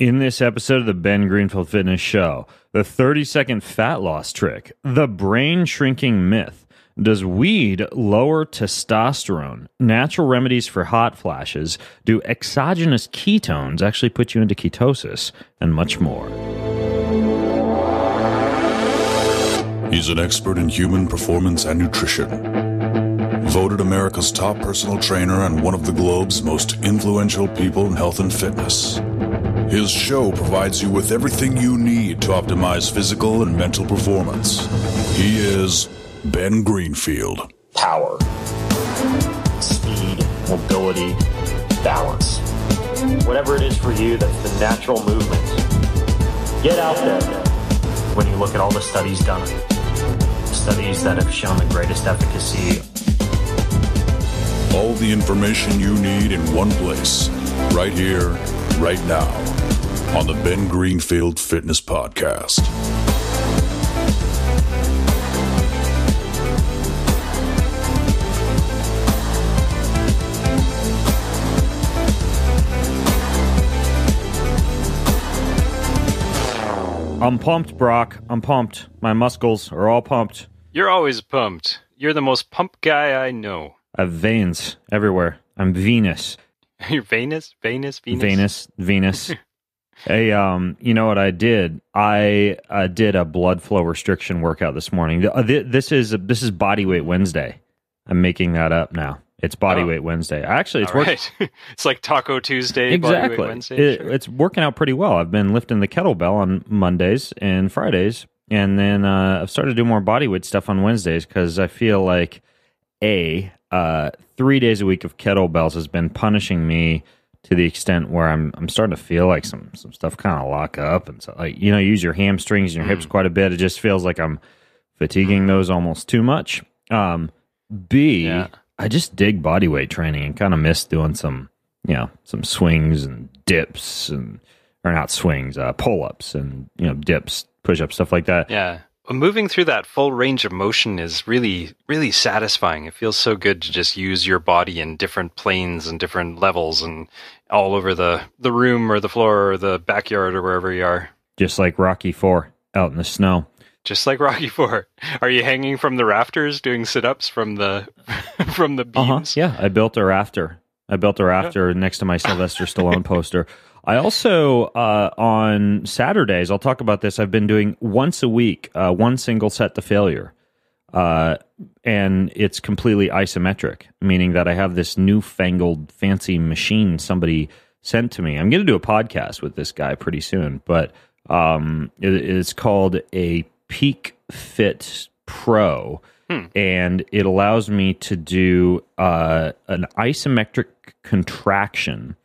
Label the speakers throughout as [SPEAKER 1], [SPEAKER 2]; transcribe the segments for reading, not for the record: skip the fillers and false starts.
[SPEAKER 1] In this episode of the Ben Greenfield Fitness Show, the 30-second fat loss trick, the brain shrinking myth, does weed lower testosterone, natural remedies for hot flashes, do exogenous ketones actually put you into ketosis, and much more.
[SPEAKER 2] He's an expert in human performance and nutrition. Voted America's top personal trainer and one of the globe's most influential people in health and fitness. His show provides you with everything you need to optimize physical and mental performance. He is Ben Greenfield.
[SPEAKER 3] Power, speed, mobility, balance. Whatever it is for you, that's the natural movement. Get out there. When you look at all the studies done, studies that have shown the greatest efficacy.
[SPEAKER 2] All the information you need in one place, right here, right now, on the Ben Greenfield Fitness Podcast.
[SPEAKER 1] I'm pumped, Brock. I'm pumped. My muscles are all pumped.
[SPEAKER 4] You're always pumped. You're the most pumped guy I know.
[SPEAKER 1] I have veins everywhere. I'm Venus.
[SPEAKER 4] You're Venus? Venus?
[SPEAKER 1] Hey, you know what I did? I did a blood flow restriction workout this morning. This is Bodyweight Wednesday. I'm making that up now. It's Bodyweight Wednesday. Actually, it's working.
[SPEAKER 4] Right. It's like Taco Tuesday,
[SPEAKER 1] exactly.
[SPEAKER 4] Bodyweight Wednesday.
[SPEAKER 1] Sure. It's working out pretty well. I've been lifting the kettlebell on Mondays and Fridays, and then I've started to do more bodyweight stuff on Wednesdays because I feel like 3 days a week of kettlebells has been punishing me to the extent where I'm starting to feel like some stuff kind of lock up, and so like you use your hamstrings and your hips quite a bit. It just feels like I'm fatiguing those almost too much. I just dig bodyweight training and kind of miss doing some swings and dips or not swings, pull-ups and dips, push-ups, stuff like that.
[SPEAKER 4] Yeah. Moving through that full range of motion is really, really satisfying. It feels so good to just use your body in different planes and different levels and all over the room or the floor or the backyard or wherever you are.
[SPEAKER 1] Just like Rocky IV out in the snow.
[SPEAKER 4] Just like Rocky IV. Are you hanging from the rafters doing sit-ups from the from the beams?
[SPEAKER 1] Yeah, I built a rafter. Next to my Sylvester Stallone poster. I also, on Saturdays, I'll talk about this, I've been doing once a week, one single set to failure. And it's completely isometric, meaning that I have this newfangled fancy machine somebody sent to me. I'm going to do a podcast with this guy pretty soon, but it's called a Peak Fit Pro, and it allows me to do an isometric contraction.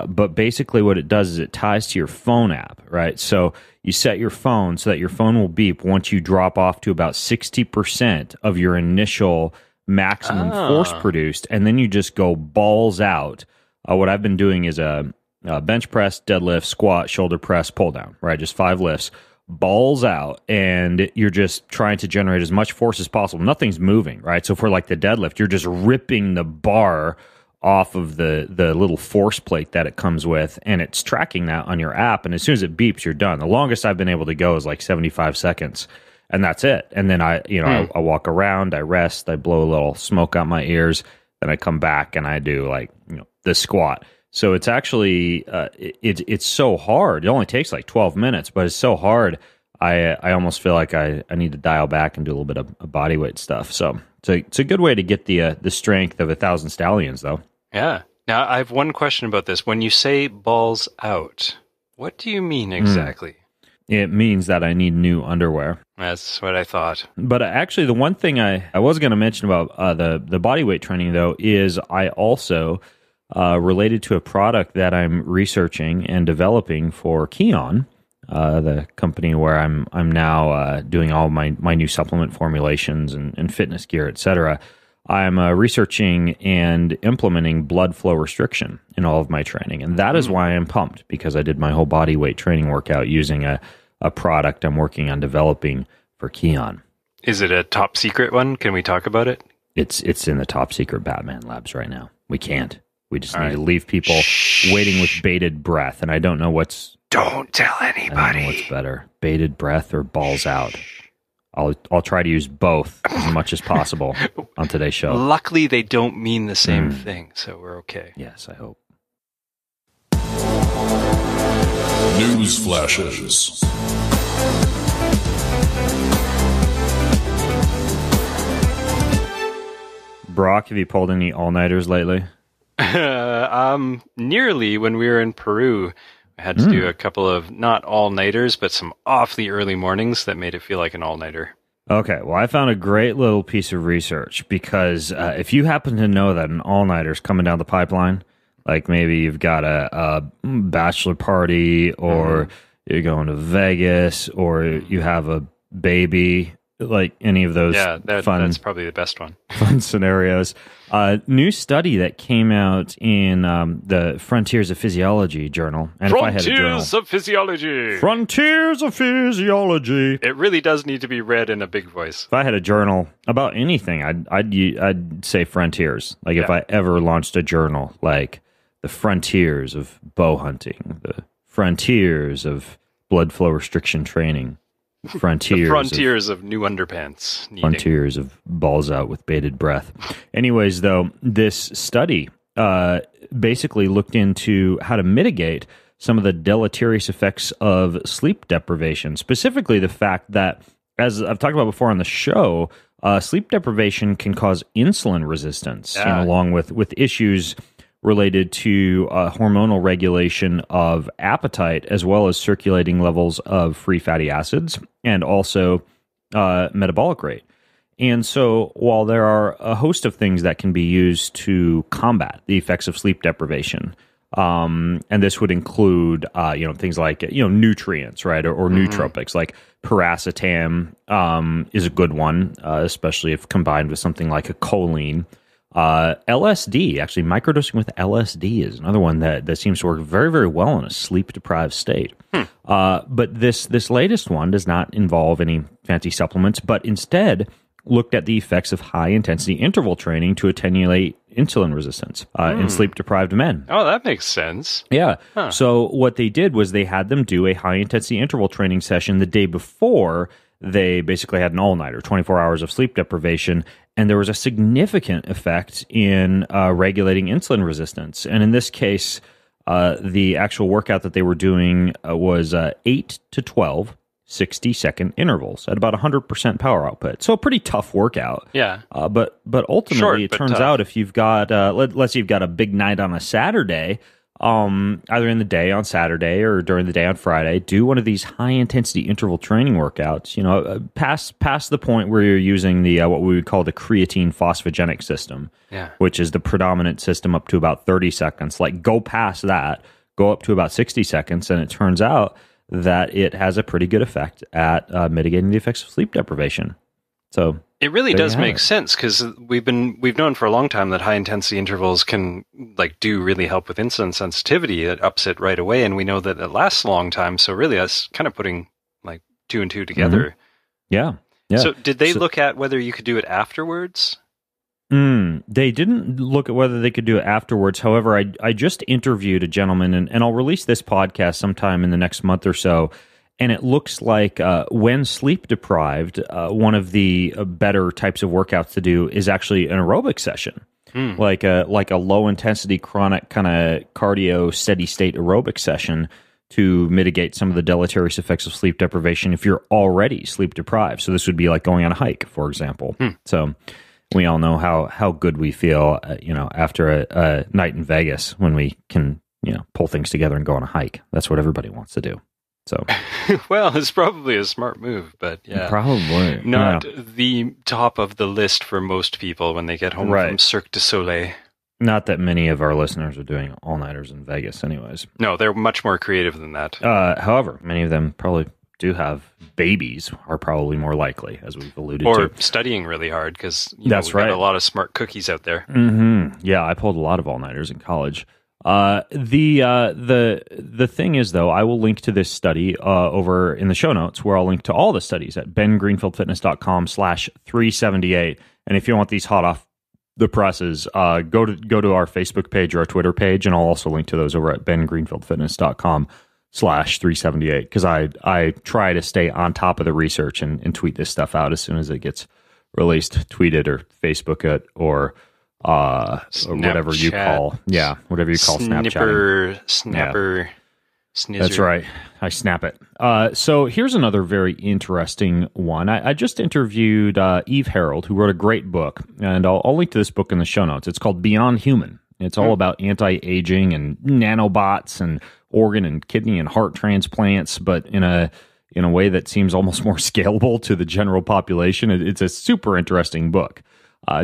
[SPEAKER 1] But basically what it does is it ties to your phone app, right? So you set your phone so that your phone will beep once you drop off to about 60% of your initial maximum force produced, and then you just go balls out. What I've been doing is a bench press, deadlift, squat, shoulder press, pull down, right? Just 5 lifts, balls out, and you're just trying to generate as much force as possible. Nothing's moving, right? So for like the deadlift, you're just ripping the bar off of the little force plate that it comes with, and it's tracking that on your app, and as soon as it beeps, you're done. The longest I've been able to go is like 75 seconds, and that's it. And then I walk around, I rest, I blow a little smoke out my ears, then I come back and I do like the squat. So it's actually it's so hard. It only takes like 12 minutes, but it's so hard. I almost feel like I need to dial back and do a little bit of body weight stuff. So it's a good way to get the strength of 1,000 stallions, though.
[SPEAKER 4] Yeah. Now I have one question about this. When you say balls out, what do you mean exactly?
[SPEAKER 1] It means that I need new underwear.
[SPEAKER 4] That's what I thought.
[SPEAKER 1] But actually, the one thing I was going to mention about the body weight training, though, is I also related to a product that I'm researching and developing for Kion, the company where I'm now doing all my new supplement formulations and fitness gear, etc. I'm researching and implementing blood flow restriction in all of my training, and that is why I'm pumped, because I did my whole body weight training workout using a product I'm working on developing for Kion.
[SPEAKER 4] Is it a top secret one? Can we talk about it?
[SPEAKER 1] It's in the top secret Batman labs right now. We can't We just need to leave people waiting with bated breath, and I don't know what's...
[SPEAKER 4] Don't tell anybody.
[SPEAKER 1] I don't know what's better, bated breath or balls out. I'll try to use both as much as possible on today's show.
[SPEAKER 4] Luckily, they don't mean the same thing, so we're okay.
[SPEAKER 1] Yes, I hope.
[SPEAKER 2] News flashes.
[SPEAKER 1] Brock, have you pulled any all-nighters lately?
[SPEAKER 4] Nearly when we were in Peru. I had to do a couple of not all-nighters, but some awfully early mornings that made it feel like an all-nighter.
[SPEAKER 1] Okay, well, I found a great little piece of research because if you happen to know that an all-nighter's coming down the pipeline, like maybe you've got a bachelor party or you're going to Vegas or you have a baby, like any of those
[SPEAKER 4] that's probably the best one.
[SPEAKER 1] Fun scenarios. New study that came out in the Frontiers of Physiology journal. And
[SPEAKER 4] Frontiers of Physiology.
[SPEAKER 1] Frontiers of Physiology.
[SPEAKER 4] It really does need to be read in a big voice.
[SPEAKER 1] If I had a journal about anything, I'd say Frontiers. Like if I ever launched a journal, like the Frontiers of bow hunting, the Frontiers of blood flow restriction training.
[SPEAKER 4] Frontiers of new underpants. Needing.
[SPEAKER 1] Frontiers of balls out with bated breath. Anyways, though, this study basically looked into how to mitigate some of the deleterious effects of sleep deprivation, specifically the fact that, as I've talked about before on the show, sleep deprivation can cause insulin resistance, along with issues related to hormonal regulation of appetite, as well as circulating levels of free fatty acids, and also metabolic rate. And so while there are a host of things that can be used to combat the effects of sleep deprivation, and this would include things like nutrients, right, or nootropics, like piracetam is a good one, especially if combined with something like a choline. LSD, actually, microdosing with LSD is another one that seems to work very, very well in a sleep-deprived state. But this latest one does not involve any fancy supplements, but instead looked at the effects of high-intensity interval training to attenuate insulin resistance in sleep-deprived men.
[SPEAKER 4] Oh, that makes sense.
[SPEAKER 1] Yeah. Huh. So what they did was they had them do a high-intensity interval training session the day before. They basically had an all-nighter, 24 hours of sleep deprivation, and there was a significant effect in regulating insulin resistance. And in this case, the actual workout that they were doing was 8 to 12 60-second intervals at about 100% power output. So a pretty tough workout.
[SPEAKER 4] Yeah.
[SPEAKER 1] But ultimately, it turns out if you've got, let's say you've got a big night on a Saturday, either in the day on Saturday or during the day on Friday, do one of these high-intensity interval training workouts, past the point where you're using the what we would call the creatine phosphogenic system, which is the predominant system up to about 30 seconds. Like, go past that, go up to about 60 seconds, and it turns out that it has a pretty good effect at mitigating the effects of sleep deprivation. So
[SPEAKER 4] it really does make sense, because we've known for a long time that high intensity intervals can do really help with insulin sensitivity. It ups it right away, and we know that it lasts a long time. So really, that's kind of putting two and two together.
[SPEAKER 1] Yeah.
[SPEAKER 4] So did they look at whether you could do it afterwards?
[SPEAKER 1] They didn't look at whether they could do it afterwards. However, I just interviewed a gentleman, and I'll release this podcast sometime in the next month or so. And it looks like when sleep deprived, one of the better types of workouts to do is actually an aerobic session, like a low intensity chronic kind of cardio steady state aerobic session to mitigate some of the deleterious effects of sleep deprivation if you're already sleep deprived. So this would be like going on a hike, for example. So we all know how good we feel, after a night in Vegas when we can, pull things together and go on a hike. That's what everybody wants to do. So,
[SPEAKER 4] well, it's probably a smart move, but
[SPEAKER 1] probably
[SPEAKER 4] not the top of the list for most people when they get home from Cirque du Soleil.
[SPEAKER 1] Not that many of our listeners are doing all-nighters in Vegas, anyways.
[SPEAKER 4] No, they're much more creative than that.
[SPEAKER 1] However, many of them probably do have babies, are probably more likely, as we've alluded to.
[SPEAKER 4] Or studying really hard, because we've got a lot of smart cookies out there.
[SPEAKER 1] Yeah, I pulled a lot of all-nighters in college. The thing is, though, I will link to this study over in the show notes, where I'll link to all the studies at bengreenfieldfitness.com/378. And if you want these hot off the presses, go to our Facebook page or our Twitter page, and I'll also link to those over at bengreenfieldfitness.com/378, because I try to stay on top of the research and tweet this stuff out as soon as it gets released. Tweet it or Facebook it or whatever you call Snapchat.
[SPEAKER 4] Snizzer.
[SPEAKER 1] That's right. I snap it. So here's another very interesting one. I just interviewed Eve Harold, who wrote a great book, and I'll link to this book in the show notes. It's called Beyond Human. It's all about anti-aging and nanobots and organ and kidney and heart transplants, but in a way that seems almost more scalable to the general population. It's a super interesting book.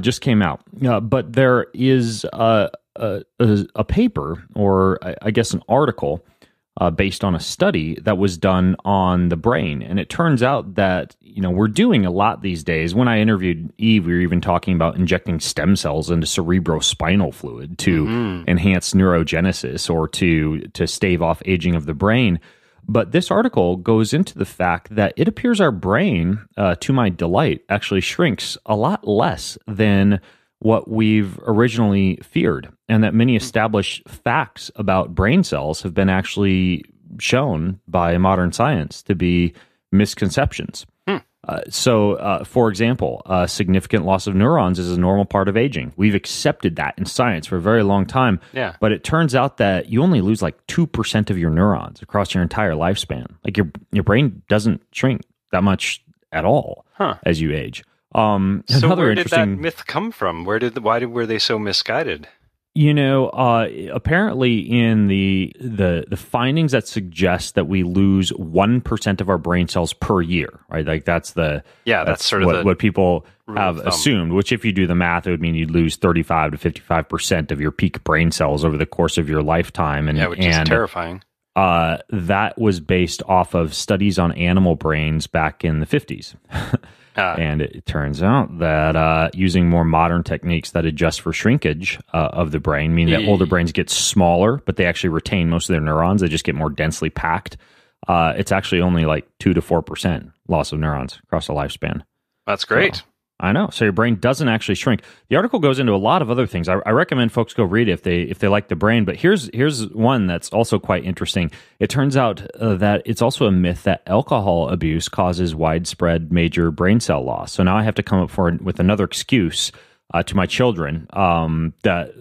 [SPEAKER 1] Just came out. But there is a paper, or I guess an article, based on a study that was done on the brain. And it turns out that, we're doing a lot these days. When I interviewed Eve, we were even talking about injecting stem cells into cerebrospinal fluid to enhance neurogenesis or to stave off aging of the brain. But this article goes into the fact that it appears our brain, to my delight, actually shrinks a lot less than what we've originally feared, and that many established facts about brain cells have been actually shown by modern science to be misconceptions. For example, significant loss of neurons is a normal part of aging. We've accepted that in science for a very long time.
[SPEAKER 4] Yeah.
[SPEAKER 1] But it turns out that you only lose like 2% of your neurons across your entire lifespan. Like your brain doesn't shrink that much at all as you age.
[SPEAKER 4] So where did that myth come from? Why were they so misguided?
[SPEAKER 1] Apparently in the findings that suggest that we lose 1% of our brain cells per year, right? Like that's sort of what people have assumed, which if you do the math, it would mean you'd lose 35 to 55% of your peak brain cells over the course of your lifetime.
[SPEAKER 4] Which is terrifying.
[SPEAKER 1] That was based off of studies on animal brains back in the 50s. And it turns out that using more modern techniques that adjust for shrinkage of the brain, meaning that older brains get smaller, but they actually retain most of their neurons. They just get more densely packed. It's actually only like 2 to 4% loss of neurons across a lifespan.
[SPEAKER 4] That's great.
[SPEAKER 1] So, I know. So your brain doesn't actually shrink. The article goes into a lot of other things. I recommend folks go read it if they like the brain. But here's one that's also quite interesting. It turns out that it's also a myth that alcohol abuse causes widespread major brain cell loss. So now I have to come up with another excuse to my children that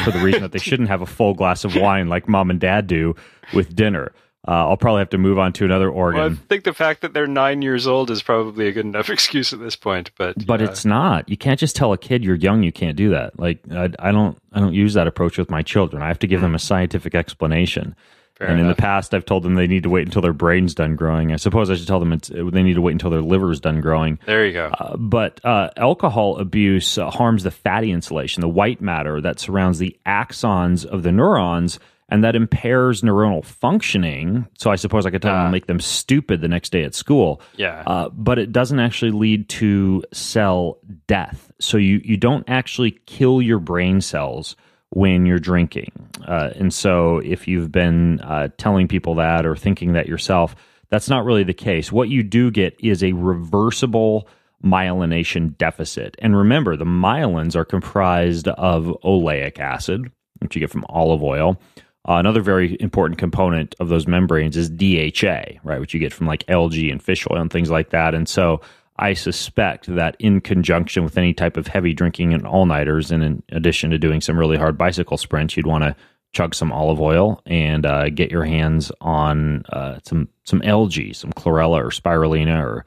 [SPEAKER 1] for the reason that they shouldn't have a full glass of wine like mom and dad do with dinner. I'll probably have to move on to another organ.
[SPEAKER 4] Well, I think the fact that they're 9 years old is probably a good enough excuse at this point. But
[SPEAKER 1] it's not. You can't just tell a kid you're young. You can't do that. Like I don't use that approach with my children. I have to give them a scientific explanation. Fair enough. In the past, I've told them they need to wait until their brain's done growing. I suppose I should tell them they need to wait until their liver's done growing.
[SPEAKER 4] There you go.
[SPEAKER 1] But alcohol abuse harms the fatty insulation, the white matter that surrounds the axons of the neurons, and that impairs neuronal functioning. So I suppose I could tell them to make them stupid the next day at school.
[SPEAKER 4] Yeah.
[SPEAKER 1] But it doesn't actually lead to cell death. So you don't actually kill your brain cells when you're drinking. And so if you've been telling people that or thinking that yourself, that's not really the case. What you do get is a reversible myelination deficit. And remember, the myelins are comprised of oleic acid, which you get from olive oil. Another very important component of those membranes is DHA, right, which you get from like algae and fish oil and things like that. And so I suspect that in conjunction with any type of heavy drinking and all-nighters, and in addition to doing some really hard bicycle sprints, you'd want to chug some olive oil and get your hands on some algae, some chlorella or spirulina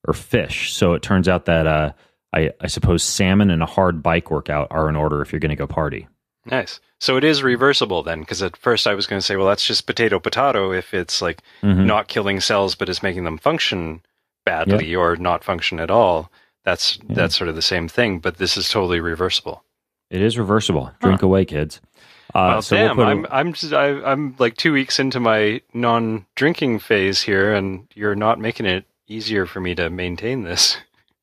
[SPEAKER 1] or fish. So it turns out that I suppose salmon and a hard bike workout are in order if you're going to go party.
[SPEAKER 4] Nice. So it is reversible then, because at first I was going to say, well, that's just potato if it's like not killing cells, but it's making them function badly or not function at all. That's sort of the same thing, but this is totally reversible.
[SPEAKER 1] It is reversible. Drink away, kids.
[SPEAKER 4] Well, so damn, I'm like 2 weeks into my non-drinking phase here, and you're not making it easier for me to maintain this.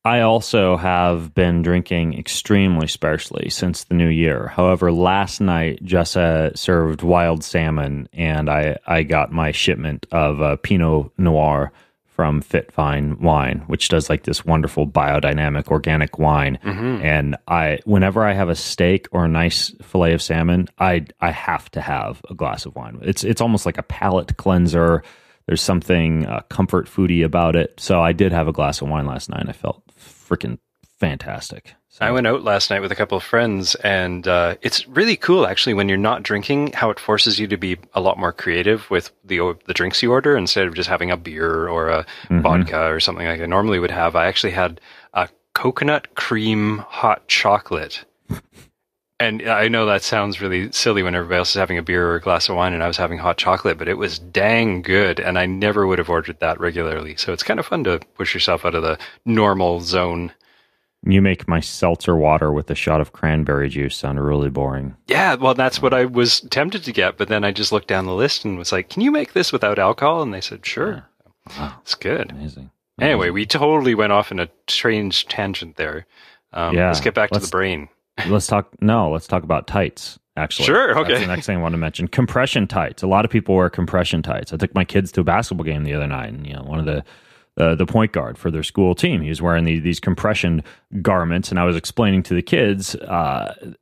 [SPEAKER 1] I also have been drinking extremely sparsely since the new year. However, last night, Jessa served wild salmon, and I got my shipment of Pinot Noir from Fit Fine Wine, which does like this wonderful biodynamic organic wine. And whenever I have a steak or a nice fillet of salmon, I have to have a glass of wine. It's almost like a palate cleanser. There's something comfort foody about it. So I did have a glass of wine last night, and I felt freaking fantastic. So.
[SPEAKER 4] I went out last night with a couple of friends, and it's really cool, actually, when you're not drinking, how it forces you to be a lot more creative with the drinks you order instead of just having a beer or a vodka or something like I normally would have. I actually had a coconut cream hot chocolate. And I know that sounds really silly when everybody else is having a beer or a glass of wine and I was having hot chocolate, but it was dang good, and I never would have ordered that regularly. So it's kind of fun to push yourself out of the normal zone.
[SPEAKER 1] You make my seltzer water with a shot of cranberry juice sound really boring.
[SPEAKER 4] Yeah, well, that's what I was tempted to get, but then I just looked down the list and was like, can you make this without alcohol? And they said, sure. Yeah. Wow. It's good.
[SPEAKER 1] Amazing.
[SPEAKER 4] Anyway, we totally went off in a strange tangent there. Let's get back to the brain.
[SPEAKER 1] Let's talk about tights, actually.
[SPEAKER 4] Sure, okay.
[SPEAKER 1] That's the next thing I want to mention. Compression tights. A lot of people wear compression tights. I took my kids to a basketball game the other night, and one of the point guard for their school team, he was wearing these compression garments, and I was explaining to the kids,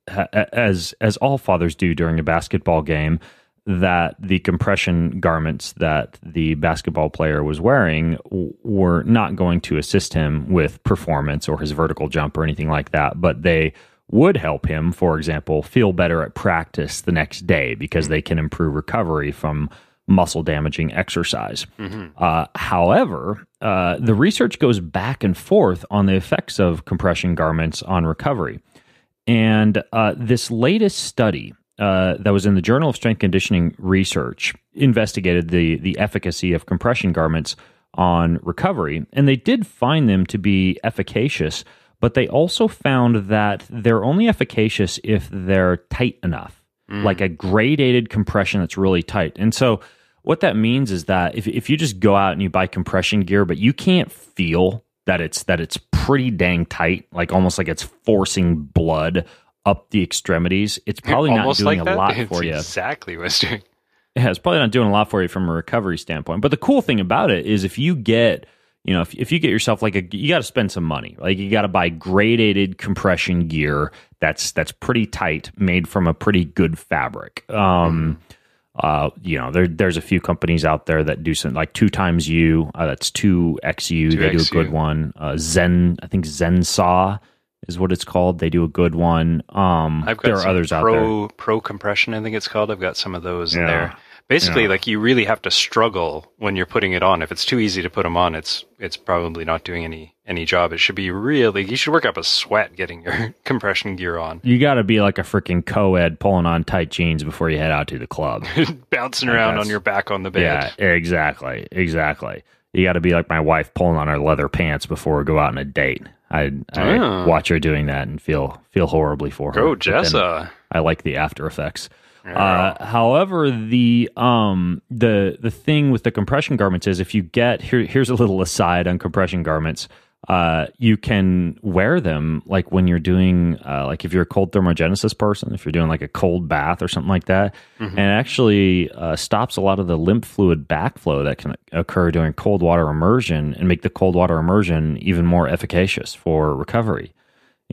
[SPEAKER 1] as all fathers do during a basketball game, that the compression garments that the basketball player was wearing were not going to assist him with performance or his vertical jump or anything like that, but they would help him, for example, feel better at practice the next day because they can improve recovery from muscle damaging exercise. However, the research goes back and forth on the effects of compression garments on recovery. And this latest study that was in the Journal of Strength Conditioning Research investigated the efficacy of compression garments on recovery. And they did find them to be efficacious, but they also found that they're only efficacious if they're tight enough, like a gradated compression that's really tight. And so what that means is that if you just go out and you buy compression gear, but you can't feel that it's pretty dang tight, like almost like it's forcing blood up the extremities, it's probably not doing a lot for you.
[SPEAKER 4] Exactly what it's doing.
[SPEAKER 1] Yeah, it's probably not doing a lot for you from a recovery standpoint. But the cool thing about it is if you get, if you get yourself you got to spend some money. Like you got to buy gradated compression gear that's pretty tight, made from a pretty good fabric. There's a few companies out there that do something like 2XU. That's 2XU. They do a good one. I think Zensaw is what it's called. They do a good one.
[SPEAKER 4] I've got
[SPEAKER 1] there are others out there.
[SPEAKER 4] Pro compression, I think it's called. I've got some of those in there. Basically, like you really have to struggle when you're putting it on. If it's too easy to put them on, it's probably not doing any job. It should be you should work up a sweat getting your compression gear on.
[SPEAKER 1] You got to be like a freaking co-ed pulling on tight jeans before you head out to the club.
[SPEAKER 4] Bouncing around on your back on the bed.
[SPEAKER 1] Yeah, exactly. You got to be like my wife pulling on her leather pants before we go out on a date. I watch her doing that and feel horribly for her.
[SPEAKER 4] Go, Jessa.
[SPEAKER 1] I like the after effects. However, the thing with the compression garments is if you get here's a little aside on compression garments. You can wear them like when you're doing like if you're a cold thermogenesis person, if you're doing like a cold bath or something like that, and it actually stops a lot of the lymph fluid backflow that can occur during cold water immersion and make the cold water immersion even more efficacious for recovery.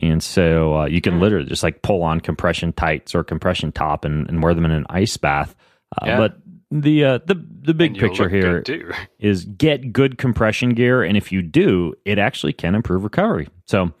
[SPEAKER 1] And so you can literally just like pull on compression tights or compression top and wear them in an ice bath. But the big picture here is get good compression gear, and if you do, it actually can improve recovery. So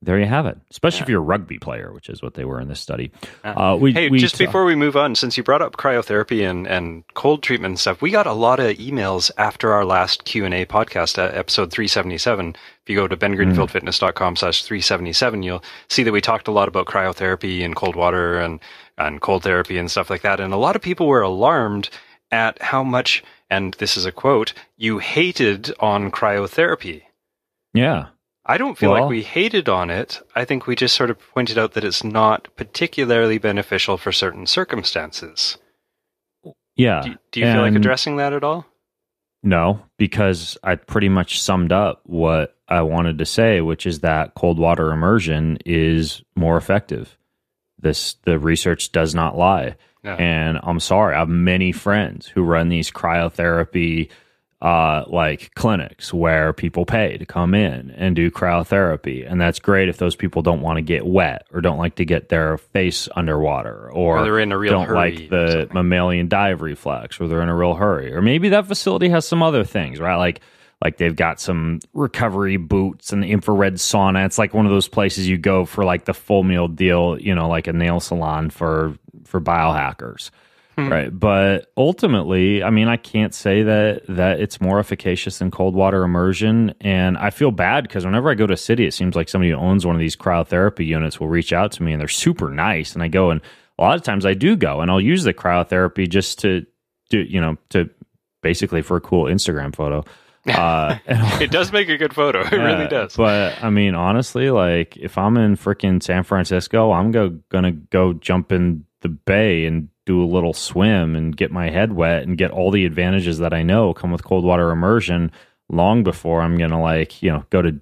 [SPEAKER 1] there you have it, especially if you're a rugby player, which is what they were in this study.
[SPEAKER 4] Before we move on, since you brought up cryotherapy and cold treatment and stuff, we got a lot of emails after our last Q&A podcast, episode 377. If you go to bengreenfieldfitness.com/377, you'll see that we talked a lot about cryotherapy and cold water and cold therapy and stuff like that. And a lot of people were alarmed at how much, and this is a quote, you hated on cryotherapy.
[SPEAKER 1] Yeah.
[SPEAKER 4] I don't feel like we hated on it. I think we just sort of pointed out that it's not particularly beneficial for certain circumstances.
[SPEAKER 1] Yeah.
[SPEAKER 4] Do you feel like addressing that at all?
[SPEAKER 1] No, because I pretty much summed up what I wanted to say, which is that cold water immersion is more effective. The research does not lie. No. And I'm sorry, I have many friends who run these cryotherapy like clinics where people pay to come in and do cryotherapy. And that's great if those people don't want to get wet or don't like to get their face underwater or
[SPEAKER 4] they're in a real
[SPEAKER 1] don't
[SPEAKER 4] hurry
[SPEAKER 1] like the mammalian dive reflex or they're in a real hurry. Or maybe that facility has some other things, right? Like they've got some recovery boots and infrared sauna. It's like one of those places you go for like the full meal deal, like a nail salon for biohackers. Right. But ultimately, I mean, I can't say that it's more efficacious than cold water immersion. And I feel bad because whenever I go to a city, it seems like somebody who owns one of these cryotherapy units will reach out to me and they're super nice. And I go, and a lot of times I do go and I'll use the cryotherapy just to do, to basically for a cool Instagram photo.
[SPEAKER 4] It does make a good photo. It really does.
[SPEAKER 1] But I mean, honestly, like if I'm in freaking San Francisco, I'm gonna go jump in the bay and do a little swim and get my head wet and get all the advantages that I know come with cold water immersion long before I'm going to go to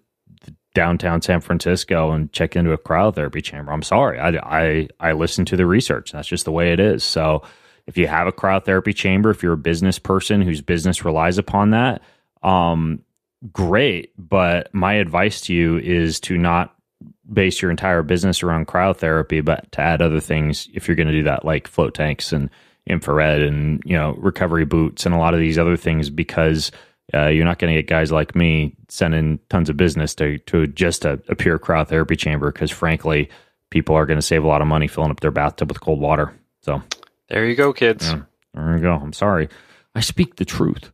[SPEAKER 1] downtown San Francisco and check into a cryotherapy chamber. I'm sorry. I listen to the research. That's just the way it is. So if you have a cryotherapy chamber, if you're a business person whose business relies upon that, great. But my advice to you is to not base your entire business around cryotherapy, but to add other things if you're going to do that, like float tanks and infrared and recovery boots and a lot of these other things, because you're not going to get guys like me sending tons of business to just a pure cryotherapy chamber, because frankly, people are going to save a lot of money filling up their bathtub with cold water. So
[SPEAKER 4] there you go, kids.
[SPEAKER 1] Yeah, there you go. I'm sorry. I speak the truth.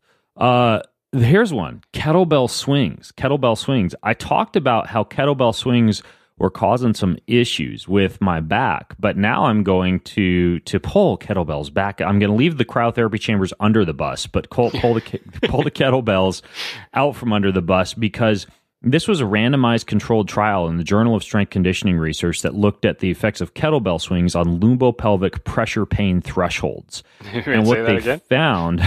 [SPEAKER 1] Here's one. Kettlebell swings. I talked about how kettlebell swings were causing some issues with my back, but now I'm going to pull kettlebells back. I'm going to leave the cryotherapy chambers under the bus, but pull the kettlebells out from under the bus, because this was a randomized controlled trial in the Journal of Strength Conditioning Research that looked at the effects of kettlebell swings on lumbopelvic pressure pain thresholds. And what they found,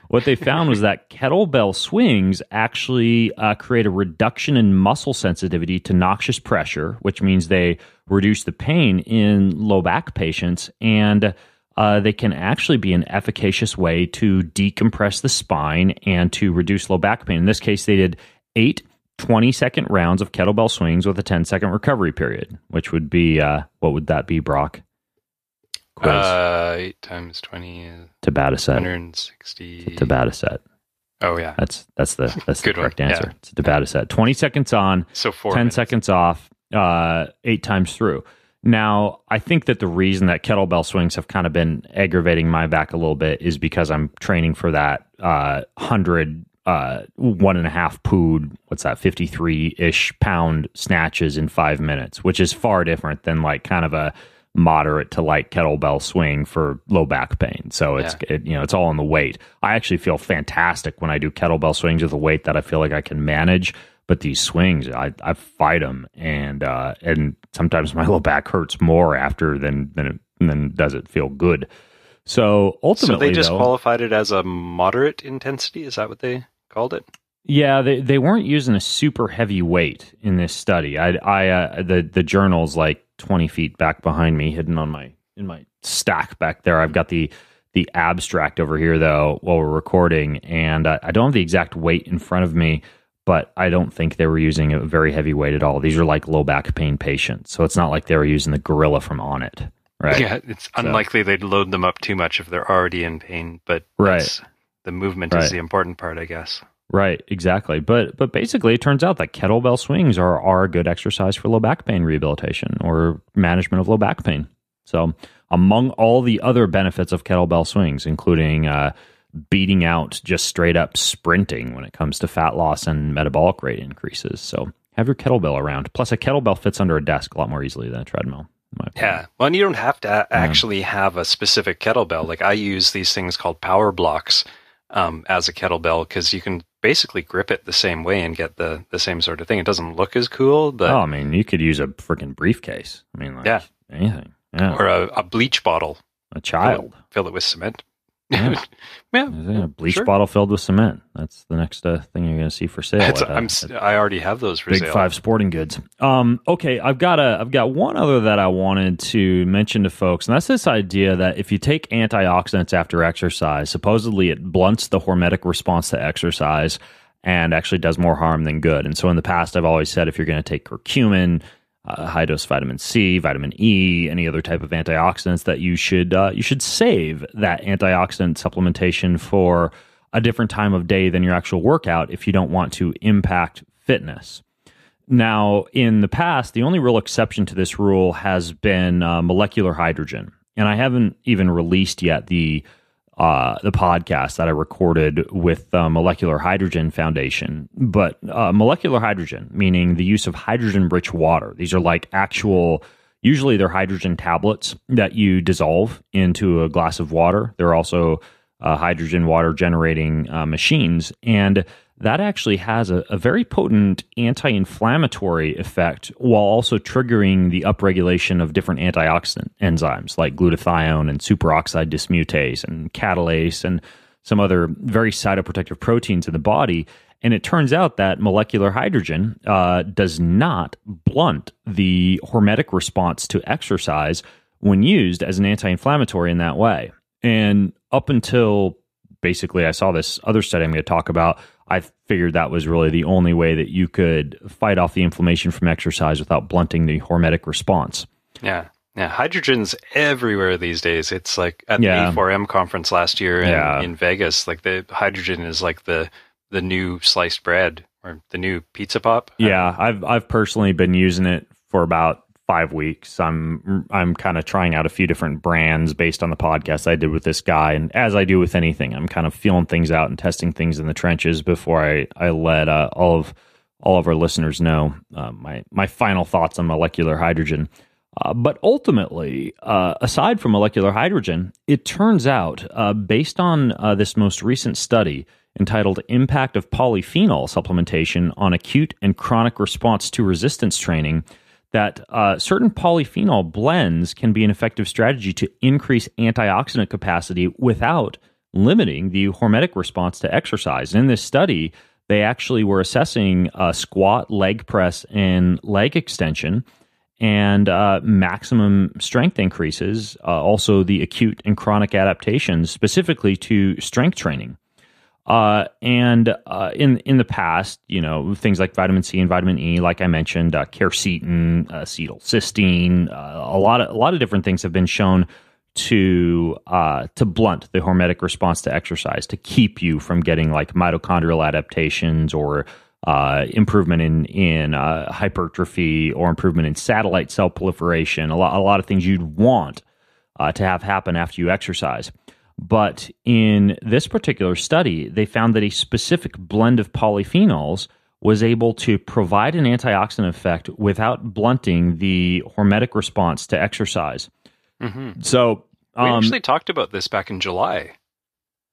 [SPEAKER 1] what they found was that kettlebell swings actually create a reduction in muscle sensitivity to noxious pressure, which means they reduce the pain in low back patients, and they can actually be an efficacious way to decompress the spine and to reduce low back pain. In this case, they did 8 20-second rounds of kettlebell swings with a 10-second recovery period, which would be, what would that be, Brock?
[SPEAKER 4] Quiz. 8 times 20 is
[SPEAKER 1] Tabata set.
[SPEAKER 4] 160.
[SPEAKER 1] Tabata set.
[SPEAKER 4] Oh yeah,
[SPEAKER 1] that's the correct answer.
[SPEAKER 4] Yeah.
[SPEAKER 1] It's a Tabata set. 20 seconds on,
[SPEAKER 4] so 4
[SPEAKER 1] 10
[SPEAKER 4] minutes.
[SPEAKER 1] seconds off, 8 times through. Now, I think that the reason that kettlebell swings have kind of been aggravating my back a little bit is because I'm training for that 100 1.5 pood, 53-ish pound snatches in 5 minutes, which is far different than like kind of a moderate to light kettlebell swing for low back pain. So it's all in the weight. I actually feel fantastic when I do kettlebell swings with a weight that I feel like I can manage. But these swings, I fight them, and sometimes my low back hurts more after than does it feel good. So ultimately,
[SPEAKER 4] so they just qualified it as a moderate intensity. Is that what they called it?
[SPEAKER 1] Yeah, they weren't using a super heavy weight in this study. The journal's like 20 feet back behind me, hidden in my stack back there. I've got the abstract over here though while we're recording, and I don't have the exact weight in front of me, but I don't think they were using a very heavy weight at all. These are like low back pain patients, so it's not like they were using the gorilla from On It, right?
[SPEAKER 4] Yeah, it's unlikely they'd load them up too much if they're already in pain, but the movement is the important part, I guess.
[SPEAKER 1] Right, exactly. But basically, it turns out that kettlebell swings are a good exercise for low back pain rehabilitation or management of low back pain. So among all the other benefits of kettlebell swings, including beating out just straight up sprinting when it comes to fat loss and metabolic rate increases. So have your kettlebell around. Plus, a kettlebell fits under a desk a lot more easily than a treadmill.
[SPEAKER 4] Yeah. Well, and you don't have to actually have a specific kettlebell. Like I use these things called power blocks as a kettlebell, because you can basically grip it the same way and get the same sort of thing. It doesn't look as cool, but
[SPEAKER 1] I mean, you could use a freaking briefcase. I mean, like anything. Yeah.
[SPEAKER 4] Or a bleach bottle.
[SPEAKER 1] A child.
[SPEAKER 4] Fill it with cement.
[SPEAKER 1] Yeah. A bleach bottle filled with cement. That's the next thing you're going to see for sale.
[SPEAKER 4] I already have those for
[SPEAKER 1] Big
[SPEAKER 4] sale.
[SPEAKER 1] Five Sporting Goods. Okay, I've got one other that I wanted to mention to folks, and that's this idea that if you take antioxidants after exercise, supposedly it blunts the hormetic response to exercise and actually does more harm than good. And so in the past, I've always said if you're going to take curcumin, high dose vitamin C, vitamin E, any other type of antioxidants, that you should save that antioxidant supplementation for a different time of day than your actual workout if you don't want to impact fitness. Now, in the past, the only real exception to this rule has been molecular hydrogen, and I haven't even released yet the podcast that I recorded with Molecular Hydrogen Foundation. But molecular hydrogen, meaning the use of hydrogen-rich water. These are like usually they're hydrogen tablets that you dissolve into a glass of water. They're also hydrogen water generating machines. And that actually has a very potent anti-inflammatory effect while also triggering the upregulation of different antioxidant enzymes like glutathione and superoxide dismutase and catalase and some other very cytoprotective proteins in the body. And it turns out that molecular hydrogen does not blunt the hormetic response to exercise when used as an anti-inflammatory in that way. And up until basically I saw this other study I'm going to talk about, I figured that was really the only way that you could fight off the inflammation from exercise without blunting the hormetic response.
[SPEAKER 4] Yeah. Hydrogen's everywhere these days. It's like at the E4M conference last year in Vegas, like the hydrogen is like the new sliced bread or the new pizza pop.
[SPEAKER 1] Yeah, I've personally been using it for about 5 weeks. I'm kind of trying out a few different brands based on the podcast I did with this guy, and as I do with anything, I'm kind of feeling things out and testing things in the trenches before I let all of our listeners know my final thoughts on molecular hydrogen. But ultimately, aside from molecular hydrogen, it turns out, based on this most recent study entitled "Impact of Polyphenol Supplementation on Acute and Chronic Response to Resistance Training," that certain polyphenol blends can be an effective strategy to increase antioxidant capacity without limiting the hormetic response to exercise. In this study, they actually were assessing squat, leg press, and leg extension, and maximum strength increases, also the acute and chronic adaptations, specifically to strength training. In the past, things like vitamin C and vitamin E, like I mentioned, quercetin, acetylcysteine, a lot of different things have been shown to blunt the hormetic response to exercise, to keep you from getting like mitochondrial adaptations or improvement in hypertrophy or improvement in satellite cell proliferation. A lot of things you'd want to have happen after you exercise. But in this particular study, they found that a specific blend of polyphenols was able to provide an antioxidant effect without blunting the hormetic response to exercise.
[SPEAKER 4] Mm-hmm.
[SPEAKER 1] So
[SPEAKER 4] we actually talked about this back in July.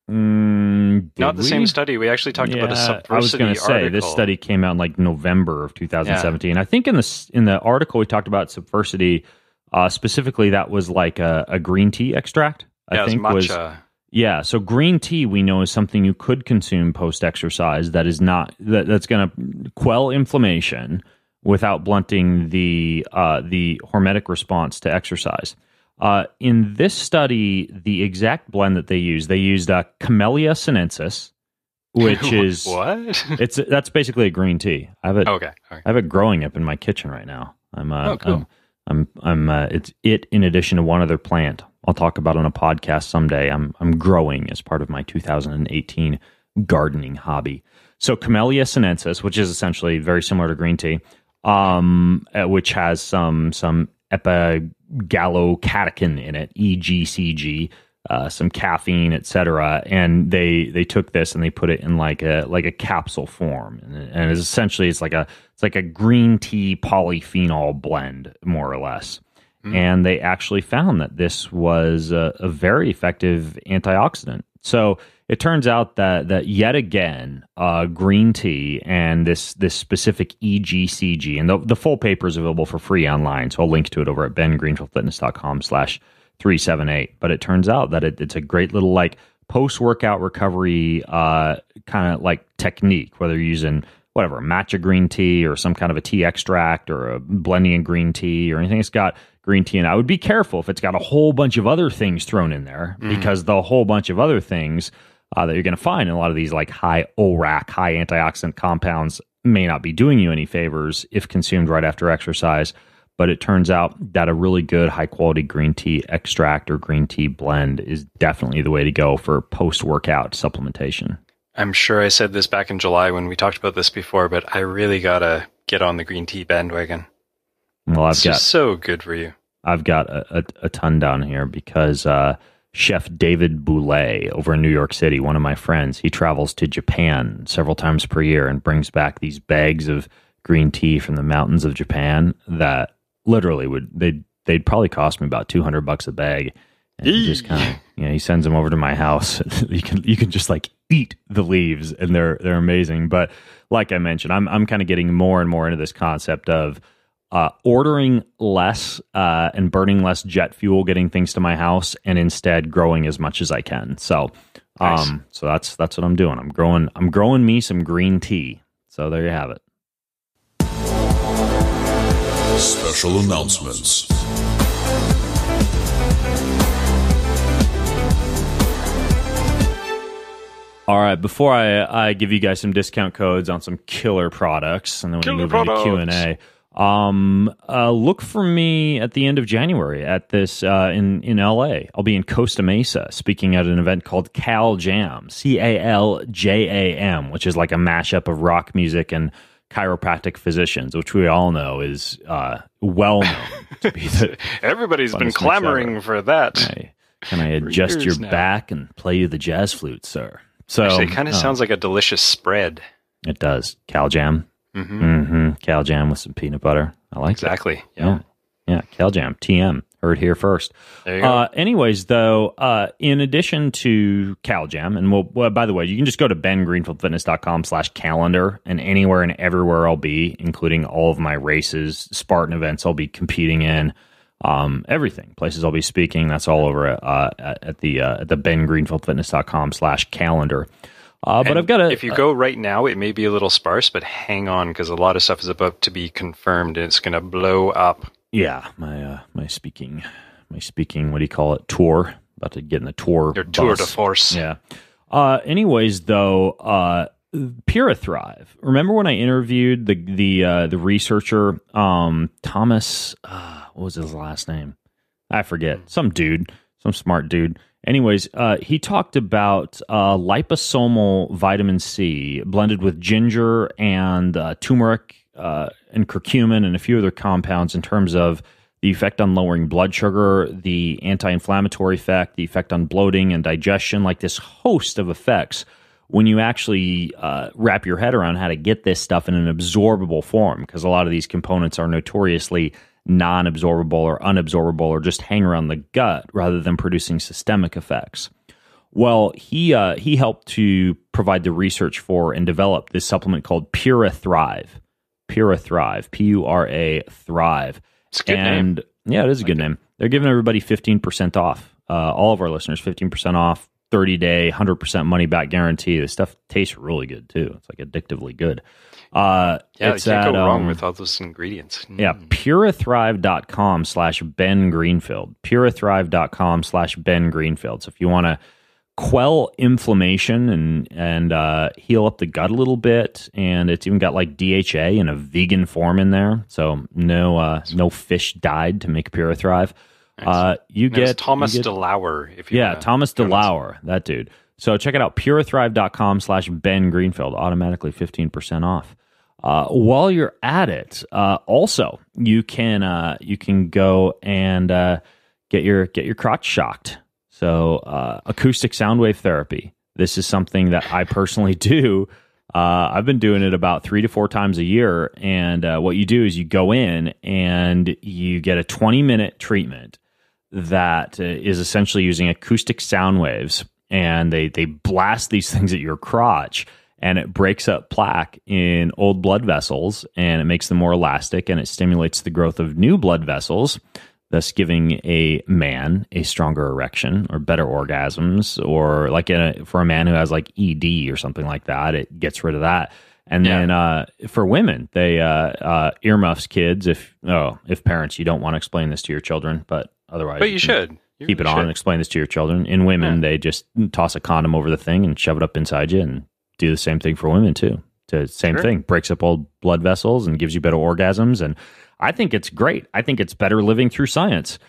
[SPEAKER 4] Not the same study. We actually talked about a Subversity
[SPEAKER 1] I was going to say, this study came out in like November of 2017. I think in the article we talked about Subversity, specifically that was like a green tea extract. I think
[SPEAKER 4] matcha.
[SPEAKER 1] So green tea we know is something you could consume post-exercise that's going to quell inflammation without blunting the hormetic response to exercise. In this study, the exact blend that they used Camellia sinensis, which is
[SPEAKER 4] what?
[SPEAKER 1] That's basically a green tea. I have it.
[SPEAKER 4] Okay.
[SPEAKER 1] I have it growing up in my kitchen right now.
[SPEAKER 4] Cool.
[SPEAKER 1] It's in addition to one other plant I'll talk about on a podcast someday. I'm growing as part of my 2018 gardening hobby. So Camellia sinensis, which is essentially very similar to green tea, which has some epigallocatechin in it, EGCG, some caffeine, etc. And they took this and they put it in like a capsule form, and it's essentially it's like a green tea polyphenol blend, more or less. And they actually found that this was a very effective antioxidant. So it turns out that yet again, green tea and this specific EGCG, and the full paper is available for free online, so I'll link to it over at bengreenfieldfitness.com/378. But it turns out that it's a great little like post-workout recovery kind of like technique, whether you're using whatever, matcha green tea or some kind of a tea extract or a blending in green tea or anything that's got green tea in it. I would be careful if it's got a whole bunch of other things thrown in there, because the whole bunch of other things that you're going to find in a lot of these like high ORAC, high antioxidant compounds may not be doing you any favors if consumed right after exercise. But it turns out that a really good high-quality green tea extract or green tea blend is definitely the way to go for post-workout supplementation.
[SPEAKER 4] I'm sure I said this back in July when we talked about this before, but I really got to get on the green tea bandwagon.
[SPEAKER 1] Well,
[SPEAKER 4] it's just so good for you.
[SPEAKER 1] I've got a ton down here because Chef David Boulay over in New York City, one of my friends, he travels to Japan several times per year and brings back these bags of green tea from the mountains of Japan that literally they'd probably cost me about $200 a bag. And he just kind of, he sends them over to my house. you can just like eat the leaves, and they're amazing. But like I mentioned, I'm kind of getting more and more into this concept of ordering less and burning less jet fuel, getting things to my house, and instead growing as much as I can. So, nice. So that's what I'm doing. I'm growing me some green tea. So there you have it.
[SPEAKER 2] Special announcements.
[SPEAKER 1] All right, before I give you guys some discount codes on some killer products, and then when we move into Q&A, look for me at the end of January at this in LA. I'll be in Costa Mesa speaking at an event called Cal Jam, CALJAM, which is like a mashup of rock music and chiropractic physicians, which we all know is well known to be the
[SPEAKER 4] everybody's been clamoring for that.
[SPEAKER 1] Can I adjust your back and play you the jazz flute, sir? So
[SPEAKER 4] actually, it kind of sounds like a delicious spread.
[SPEAKER 1] It does. Cal Jam. Cal Jam with some peanut butter. I like
[SPEAKER 4] exactly.
[SPEAKER 1] It. Yeah. Cal Jam. TM. Heard here first.
[SPEAKER 4] There you go.
[SPEAKER 1] Anyways, though, in addition to Cal Jam, and by the way, you can just go to bengreenfieldfitness.com/calendar, and anywhere and everywhere I'll be, including all of my races, Spartan events I'll be competing in, everything, places I'll be speaking. That's all over at the bengreenfieldfitness.com/calendar. But I've got
[SPEAKER 4] if you go right now, it may be a little sparse, but hang on, because a lot of stuff is about to be confirmed, and it's going to blow up.
[SPEAKER 1] Yeah, my speaking, what do you call it? Tour. About to get in the tour.
[SPEAKER 4] Your tour de force.
[SPEAKER 1] Yeah. Anyways, though, Purithrive. Remember when I interviewed the researcher, Thomas? What was his last name? I forget. Some smart dude. Anyways, he talked about liposomal vitamin C blended with ginger and turmeric and curcumin and a few other compounds in terms of the effect on lowering blood sugar, the anti-inflammatory effect, the effect on bloating and digestion, like this host of effects when you actually wrap your head around how to get this stuff in an absorbable form, because a lot of these components are notoriously non-absorbable or unabsorbable or just hang around the gut rather than producing systemic effects. Well, he helped to provide the research for and develop this supplement called Purithrive. Purithrive, P-U-R-A, Thrive.
[SPEAKER 4] It's a good name.
[SPEAKER 1] Yeah, it is a good name. They're giving everybody 15% off. All of our listeners, 15% off, 30-day, 100% money-back guarantee. This stuff tastes really good, too. It's like addictively good.
[SPEAKER 4] You can't go wrong with all those ingredients.
[SPEAKER 1] Yeah, purithrive.com/Ben Greenfield. Purithrive.com/Ben Greenfield. So if you want to quell inflammation and heal up the gut a little bit, and it's even got like DHA in a vegan form in there, so no fish died to make Purithrive. You get
[SPEAKER 4] Thomas DeLauer.
[SPEAKER 1] Thomas DeLauer, that dude. So check it out, purithrive.com/Ben Greenfield, automatically 15% off. While you're at it, also you can go and get your crotch shocked. So acoustic sound wave therapy. This is something that I personally do. I've been doing it about 3 to 4 times a year. And what you do is you go in and you get a 20-minute treatment that is essentially using acoustic sound waves. And they blast these things at your crotch, and it breaks up plaque in old blood vessels, and it makes them more elastic, and it stimulates the growth of new blood vessels thus giving a man a stronger erection or better orgasms, or like for a man who has like ED or something like that, it gets rid of that. And then for women, they earmuffs kids. If parents, you don't want to explain this to your children, but otherwise,
[SPEAKER 4] but you should
[SPEAKER 1] keep it on and explain this to your children. In women, they just toss a condom over the thing and shove it up inside you, and do the same thing for women too. Same thing, breaks up old blood vessels and gives you better orgasms. And I think it's great. I think it's better living through science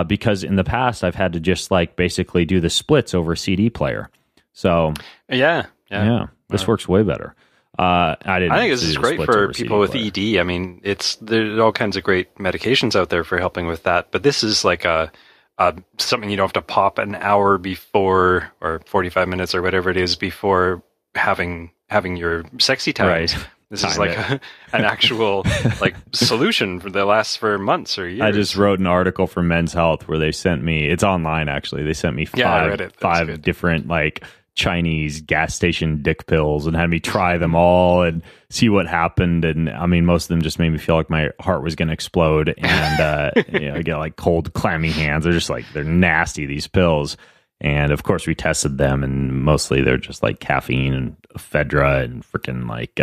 [SPEAKER 1] because in the past I've had to just like basically do the splits over a CD player. So this works way better. I think
[SPEAKER 4] this is great for people with ED. I mean, there's all kinds of great medications out there for helping with that, but this is like something you don't have to pop an hour before or 45 minutes or whatever it is before having your sexy times. Right. This is like an actual like solution that lasts for months or years.
[SPEAKER 1] I just wrote an article for Men's Health where they sent me, it's online actually, they sent me five different like Chinese gas station dick pills and had me try them all and see what happened. And I mean, most of them just made me feel like my heart was going to explode. And I get like cold, clammy hands. They're nasty, these pills. And of course, we tested them, and mostly they're just like caffeine and ephedra and freaking like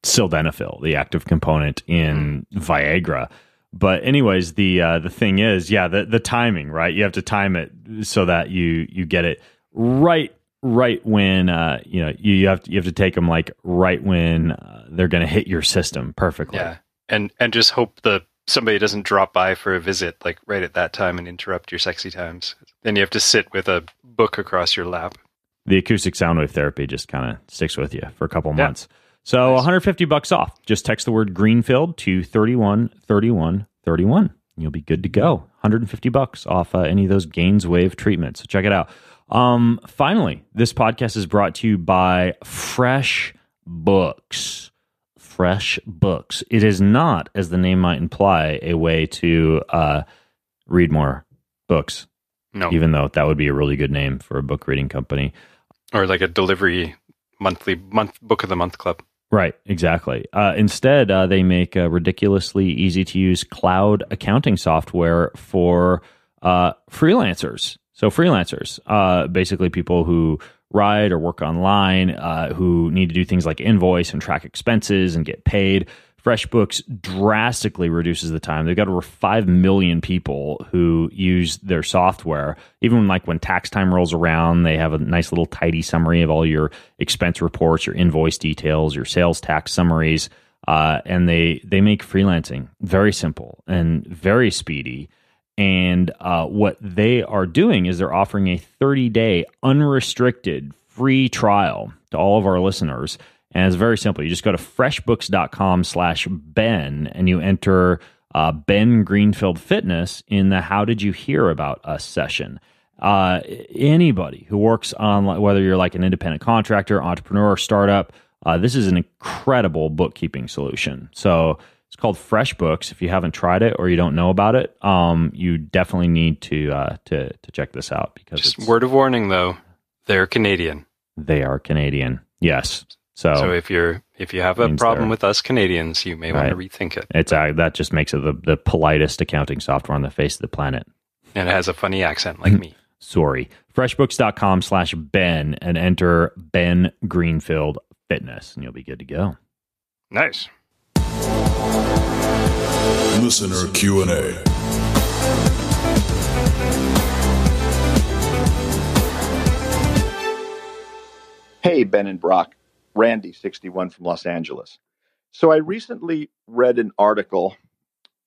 [SPEAKER 1] sildenafil, the active component in Viagra. But anyways, the thing is, the timing, right? You have to time it so that you get it right when you have to take them like right when they're going to hit your system perfectly.
[SPEAKER 4] Yeah, and just hope somebody doesn't drop by for a visit like right at that time and interrupt your sexy times. Then you have to sit with a book across your lap.
[SPEAKER 1] The acoustic sound wave therapy just kind of sticks with you for a couple months. So nice. $150 off. Just text the word Greenfield to 313131. You'll be good to go. $150 off any of those Gains Wave treatments. So check it out. Finally, this podcast is brought to you by Fresh Books. Fresh Books. It is not, as the name might imply, a way to read more books.
[SPEAKER 4] No.
[SPEAKER 1] Even though that would be a really good name for a book reading company.
[SPEAKER 4] Or like a delivery book of the month club.
[SPEAKER 1] Right, exactly. Instead, they make a ridiculously easy-to-use cloud accounting software for freelancers. So freelancers, basically people who write or work online, who need to do things like invoice and track expenses and get paid. FreshBooks drastically reduces the time. They've got over 5 million people who use their software. Even when tax time rolls around, they have a nice little tidy summary of all your expense reports, your invoice details, your sales tax summaries. And they make freelancing very simple and very speedy. And what they are doing is they're offering a 30-day unrestricted free trial to all of our listeners. And it's very simple. You just go to freshbooks.com/Ben and you enter Ben Greenfield Fitness in the How Did You Hear About Us session. Anybody who works on, whether you're like an independent contractor, entrepreneur, startup, this is an incredible bookkeeping solution. So it's called FreshBooks. If you haven't tried it or you don't know about it, you definitely need to check this out. Because
[SPEAKER 4] just word of warning, though, they're Canadian.
[SPEAKER 1] They are Canadian. Yes.
[SPEAKER 4] So if you have a problem with us Canadians, you may want to rethink it.
[SPEAKER 1] It's that just makes it the politest accounting software on the face of the planet.
[SPEAKER 4] And it has a funny accent like me.
[SPEAKER 1] Sorry. Freshbooks.com/Ben and enter Ben Greenfield Fitness, and you'll be good to go.
[SPEAKER 4] Nice.
[SPEAKER 2] Listener Q&A.
[SPEAKER 5] Hey, Ben and Brock. Randy, 61 from Los Angeles. So I recently read an article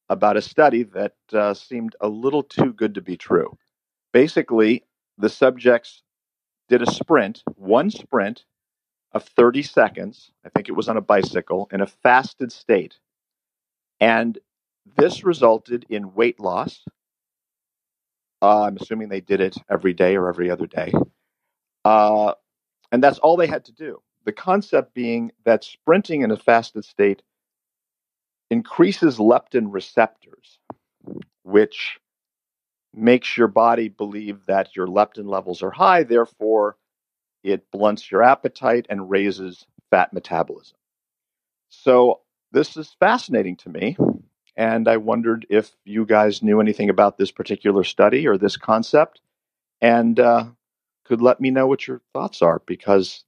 [SPEAKER 5] about a study that seemed a little too good to be true. Basically, the subjects did one sprint of 30 seconds. I think it was on a bicycle in a fasted state. And this resulted in weight loss. I'm assuming they did it every day or every other day. And that's all they had to do. The concept being that sprinting in a fasted state increases leptin receptors, which makes your body believe that your leptin levels are high. Therefore, it blunts your appetite and raises fat metabolism. So this is fascinating to me. and I wondered if you guys knew anything about this particular study or this concept, and could let me know what your thoughts are, because,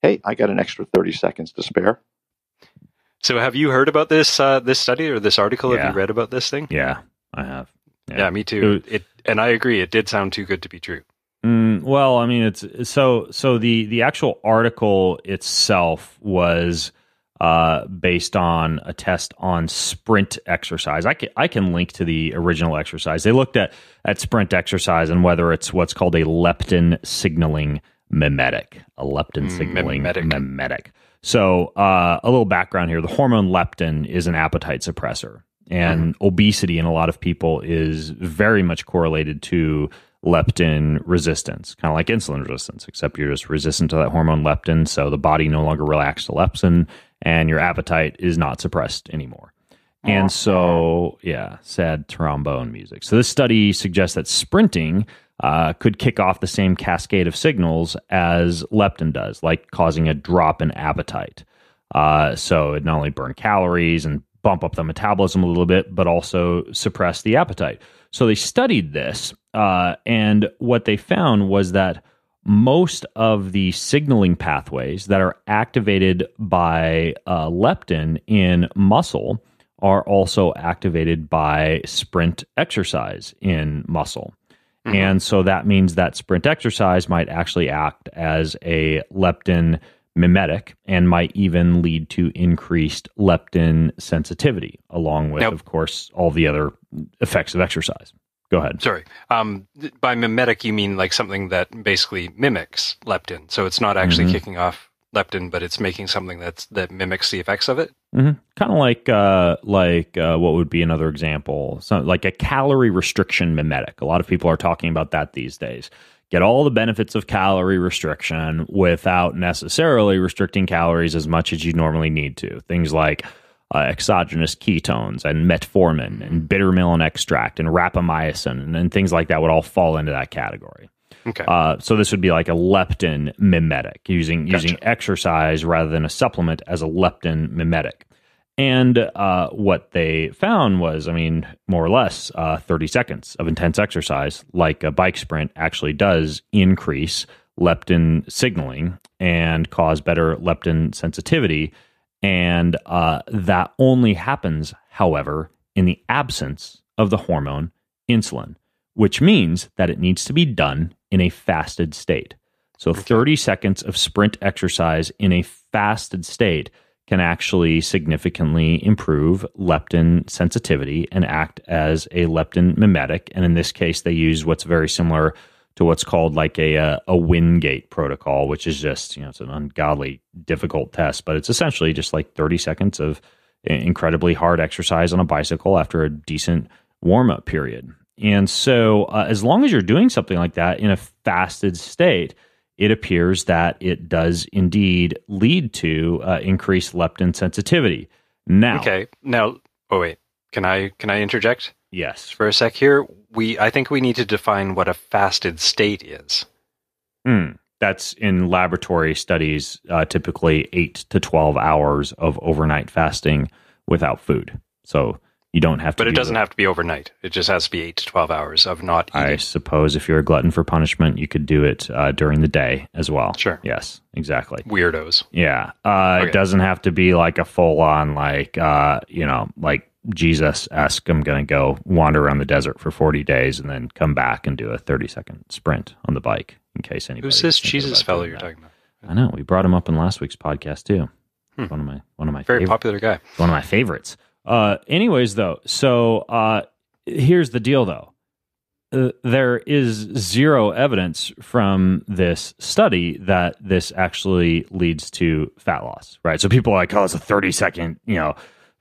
[SPEAKER 5] hey, I got an extra 30 seconds to spare.
[SPEAKER 4] So have you heard about this this study or this article?
[SPEAKER 1] Yeah.
[SPEAKER 4] Have you read about this thing?
[SPEAKER 1] Yeah, I have.
[SPEAKER 4] Yeah, me too. And I agree. It did sound too good to be true.
[SPEAKER 1] Well, I mean, it's so the actual article itself was based on a test on sprint exercise. I can link to the original exercise. They looked at sprint exercise and whether it's what's called a leptin signaling mimetic. A leptin signaling mimetic. So a little background here. The hormone leptin is an appetite suppressor. And obesity in a lot of people is very much correlated to leptin resistance, kind of like insulin resistance, except you're just resistant to that hormone leptin, so the body no longer reacts to leptin, and your appetite is not suppressed anymore. And so, yeah, sad trombone music. So this study suggests that sprinting could kick off the same cascade of signals as leptin does, like causing a drop in appetite. So it not only burn calories and bump up the metabolism a little bit, but also suppress the appetite. So they studied this, and what they found was that most of the signaling pathways that are activated by leptin in muscle are also activated by sprint exercise in muscle. And so that means that sprint exercise might actually act as a leptin mimetic and might even lead to increased leptin sensitivity, along with, of course, all the other effects of exercise. Go ahead.
[SPEAKER 4] Sorry. By mimetic, you mean like something that basically mimics leptin. So it's not actually kicking off leptin, but it's making something that mimics the effects of it.
[SPEAKER 1] Kind of like what would be another example? Like a calorie restriction mimetic. A lot of people are talking about that these days. Get all the benefits of calorie restriction without necessarily restricting calories as much as you normally need to. Things like exogenous ketones and metformin and bitter melon extract and rapamycin and things like that would all fall into that category.
[SPEAKER 4] Okay.
[SPEAKER 1] So this would be like a leptin mimetic, using exercise rather than a supplement as a leptin mimetic. And what they found was, I mean, more or less 30 seconds of intense exercise, like a bike sprint, actually does increase leptin signaling and cause better leptin sensitivity. And that only happens, however, in the absence of the hormone insulin, which means that it needs to be done in a fasted state. So 30 seconds of sprint exercise in a fasted state can actually significantly improve leptin sensitivity and act as a leptin mimetic. And in this case, they use what's very similar to what's called like a Wingate protocol, which is just, it's an ungodly difficult test, but it's essentially just like 30 seconds of incredibly hard exercise on a bicycle after a decent warm-up period. And so as long as you're doing something like that in a fasted state, it appears that it does indeed lead to increased leptin sensitivity. Now,
[SPEAKER 4] oh wait, can I interject?
[SPEAKER 1] Yes,
[SPEAKER 4] for a sec here. I think we need to define what a fasted state is.
[SPEAKER 1] That's in laboratory studies, typically 8 to 12 hours of overnight fasting without food. So you don't have to.
[SPEAKER 4] But it doesn't have to be overnight. It just has to be 8 to 12 hours of not eating.
[SPEAKER 1] I suppose if you're a glutton for punishment, you could do it during the day as well.
[SPEAKER 4] Sure.
[SPEAKER 1] Yes, exactly.
[SPEAKER 4] Weirdos.
[SPEAKER 1] Yeah. It doesn't have to be like a full on, like Jesus-esque, I'm going to go wander around the desert for 40 days and then come back and do a 30-second sprint on the bike, in case anybody.
[SPEAKER 4] Who's this Jesus fellow you're talking about?
[SPEAKER 1] I know. We brought him up in last week's podcast, too. One of my
[SPEAKER 4] very popular guy.
[SPEAKER 1] One of my favorites. Anyways, though, so here's the deal, though. There is zero evidence from this study that this actually leads to fat loss, right? So people are like, oh, it's a 30-second,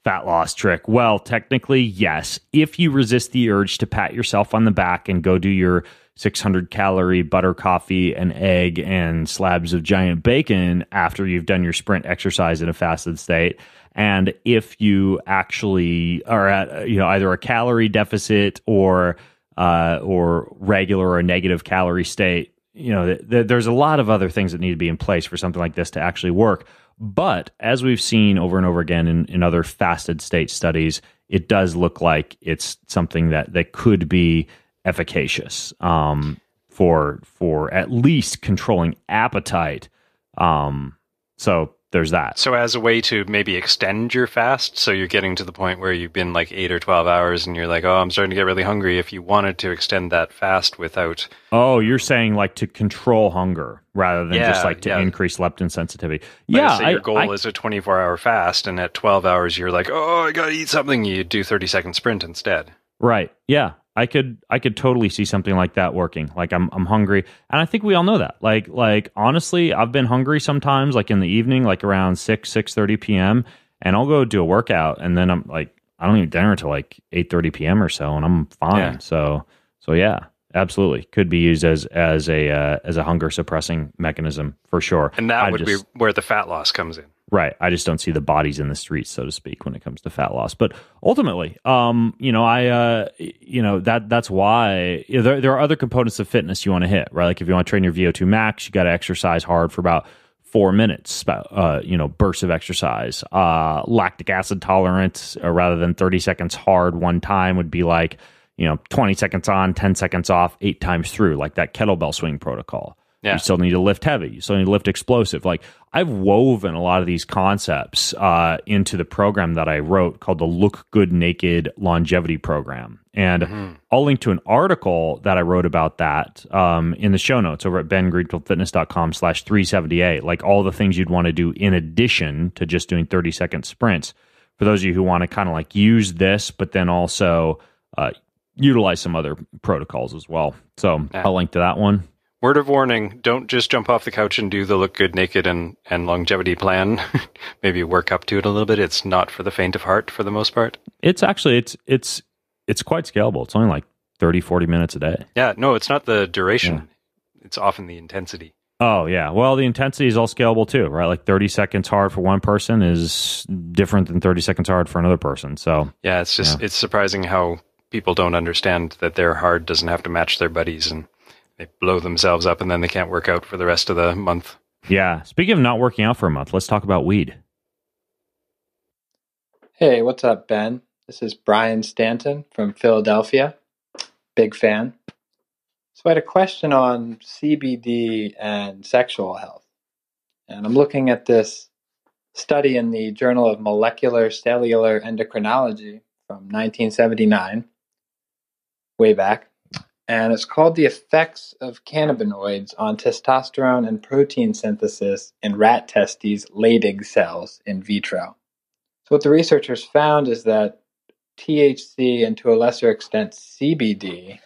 [SPEAKER 1] fat loss trick. Well, technically, yes. If you resist the urge to pat yourself on the back and go do your 600-calorie butter coffee and egg and slabs of giant bacon after you've done your sprint exercise in a fasted state, and if you actually are at either a calorie deficit or regular or negative calorie state, there's a lot of other things that need to be in place for something like this to actually work. But as we've seen over and over again in other fasted state studies, it does look like it's something that could be efficacious for at least controlling appetite. So there's that.
[SPEAKER 4] So as a way to maybe extend your fast, so you're getting to the point where you've been like 8 or 12 hours and you're like, oh, I'm starting to get really hungry. If you wanted to extend that fast without...
[SPEAKER 1] Oh, you're saying like to control hunger rather than just like to increase leptin sensitivity.
[SPEAKER 4] Like say your goal is a 24-hour fast, and at 12 hours you're like, oh, I got to eat something. You do 30-second sprint instead.
[SPEAKER 1] Right. Yeah. I could totally see something like that working. Like I'm hungry, and I think we all know that. Like honestly, I've been hungry sometimes, like in the evening, like around 6:30 p.m., and I'll go do a workout, and then I'm like, I don't eat dinner till like 8:30 p.m. or so, and I'm fine. Yeah. So yeah, absolutely could be used as a hunger suppressing mechanism for sure.
[SPEAKER 4] And that would be where the fat loss comes in.
[SPEAKER 1] Right. I just don't see the bodies in the streets, so to speak, when it comes to fat loss. But ultimately, that's why there are other components of fitness you want to hit, right? Like if you want to train your VO2 max, you got to exercise hard for about 4 minutes, bursts of exercise. Lactic acid tolerance, rather than 30 seconds hard one time, would be like, 20 seconds on, 10 seconds off, 8 times through, like that kettlebell swing protocol. Yeah. You still need to lift heavy. You still need to lift explosive. Like I've woven a lot of these concepts into the program that I wrote called the Look Good Naked Longevity Program. And I'll link to an article that I wrote about that in the show notes over at bengreenfieldfitness.com/378. Like all the things you'd want to do in addition to just doing 30-second sprints. For those of you who want to kind of like use this, but then also utilize some other protocols as well. So I'll link to that one.
[SPEAKER 4] Word of warning, don't just jump off the couch and do the Look Good Naked and longevity plan. Maybe work up to it a little bit. It's not for the faint of heart for the most part.
[SPEAKER 1] It's actually, it's quite scalable. It's only like 30, 40 minutes a day.
[SPEAKER 4] Yeah, no, it's not the duration. Yeah. It's often the intensity.
[SPEAKER 1] Oh, yeah. Well, the intensity is all scalable too, right? Like 30 seconds hard for one person is different than 30 seconds hard for another person. So
[SPEAKER 4] yeah, it's just, it's surprising how people don't understand that their hard doesn't have to match their buddies, and they blow themselves up and then they can't work out for the rest of the month.
[SPEAKER 1] Yeah. Speaking of not working out for a month, let's talk about weed.
[SPEAKER 6] Hey, what's up, Ben? This is Brian Stanton from Philadelphia. Big fan. So I had a question on CBD and sexual health. And I'm looking at this study in the Journal of Molecular Cellular Endocrinology from 1979, way back. And it's called The Effects of Cannabinoids on Testosterone and Protein Synthesis in Rat Testes Leydig Cells in Vitro. So what the researchers found is that THC and to a lesser extent CBD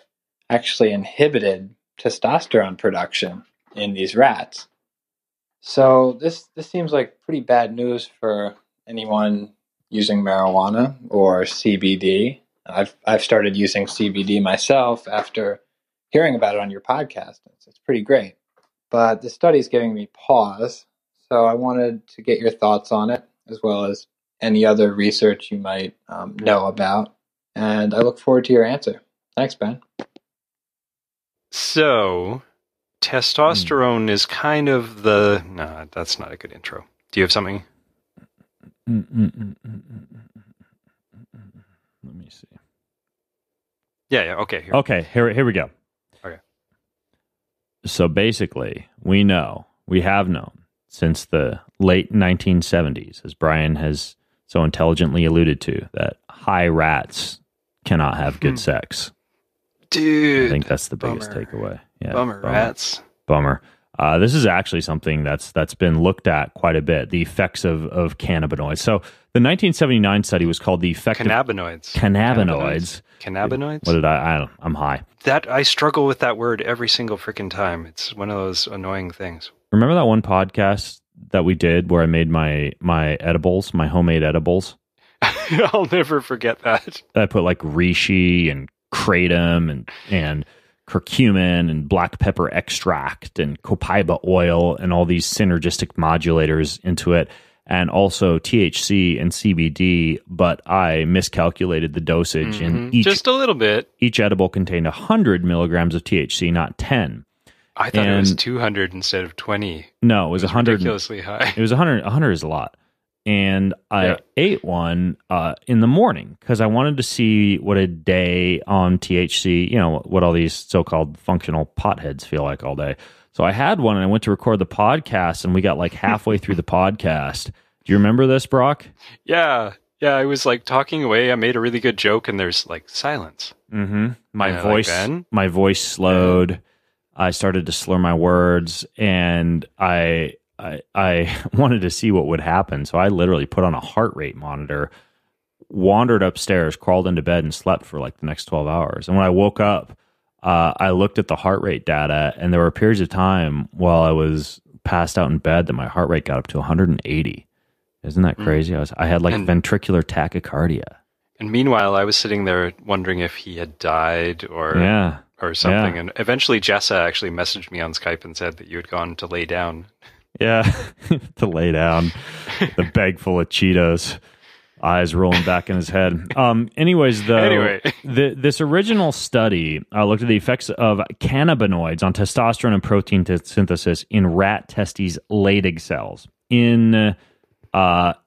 [SPEAKER 6] actually inhibited testosterone production in these rats. So this seems like pretty bad news for anyone using marijuana or CBD. I've started using CBD myself after hearing about it on your podcast. It's pretty great. But the study's giving me pause, so I wanted to get your thoughts on it, as well as any other research you might know about. And I look forward to your answer. Thanks, Ben.
[SPEAKER 4] So, testosterone is kind of the... No, that's not a good intro. Do you have something?
[SPEAKER 1] Let me see.
[SPEAKER 4] Yeah, okay.
[SPEAKER 1] Here we go.
[SPEAKER 4] Okay.
[SPEAKER 1] So basically, we have known since the late 1970s, as Brian has so intelligently alluded to, that high rats cannot have good sex.
[SPEAKER 4] Dude.
[SPEAKER 1] I think that's the biggest takeaway. Yeah,
[SPEAKER 4] bummer rats.
[SPEAKER 1] Bummer. This is actually something that's been looked at quite a bit, the effects of cannabinoids. So the 1979 study was called the effect
[SPEAKER 4] Cannabinoids.
[SPEAKER 1] Cannabinoids? What did I'm high.
[SPEAKER 4] That I struggle with that word every single freaking time. It's one of those annoying things.
[SPEAKER 1] Remember that one podcast that we did where I made my edibles, my homemade edibles?
[SPEAKER 4] I'll never forget that.
[SPEAKER 1] I put like reishi and kratom and curcumin and black pepper extract and copaiba oil and all these synergistic modulators into it, and also THC and CBD, but I miscalculated the dosage. And
[SPEAKER 4] just a little bit. Each
[SPEAKER 1] edible contained 100 milligrams of THC, not 10.
[SPEAKER 4] I thought it was 200 instead of 20.
[SPEAKER 1] No, it was 100.
[SPEAKER 4] Ridiculously high.
[SPEAKER 1] It was 100. 100 is a lot. and I ate one in the morning because I wanted to see what a day on THC, what all these so-called functional potheads feel like all day. So I had one, and I went to record the podcast, and we got like halfway through the podcast. Do you remember this, Brock?
[SPEAKER 4] Yeah. Yeah, I was like talking away. I made a really good joke, and there's like silence.
[SPEAKER 1] Mm-hmm. My voice slowed. I started to slur my words, and I wanted to see what would happen. So I literally put on a heart rate monitor, wandered upstairs, crawled into bed, and slept for like the next 12 hours. And when I woke up, I looked at the heart rate data, and there were periods of time while I was passed out in bed that my heart rate got up to 180. Isn't that crazy? I had like ventricular tachycardia.
[SPEAKER 4] And meanwhile, I was sitting there wondering if he had died or something. Yeah. And eventually Jessa actually messaged me on Skype and said that you had gone to lay down.
[SPEAKER 1] Yeah, to lay down. The bag full of Cheetos. Eyes rolling back in his head. Anyways, this original study looked at the effects of cannabinoids on testosterone and protein synthesis in rat testes Leydig cells in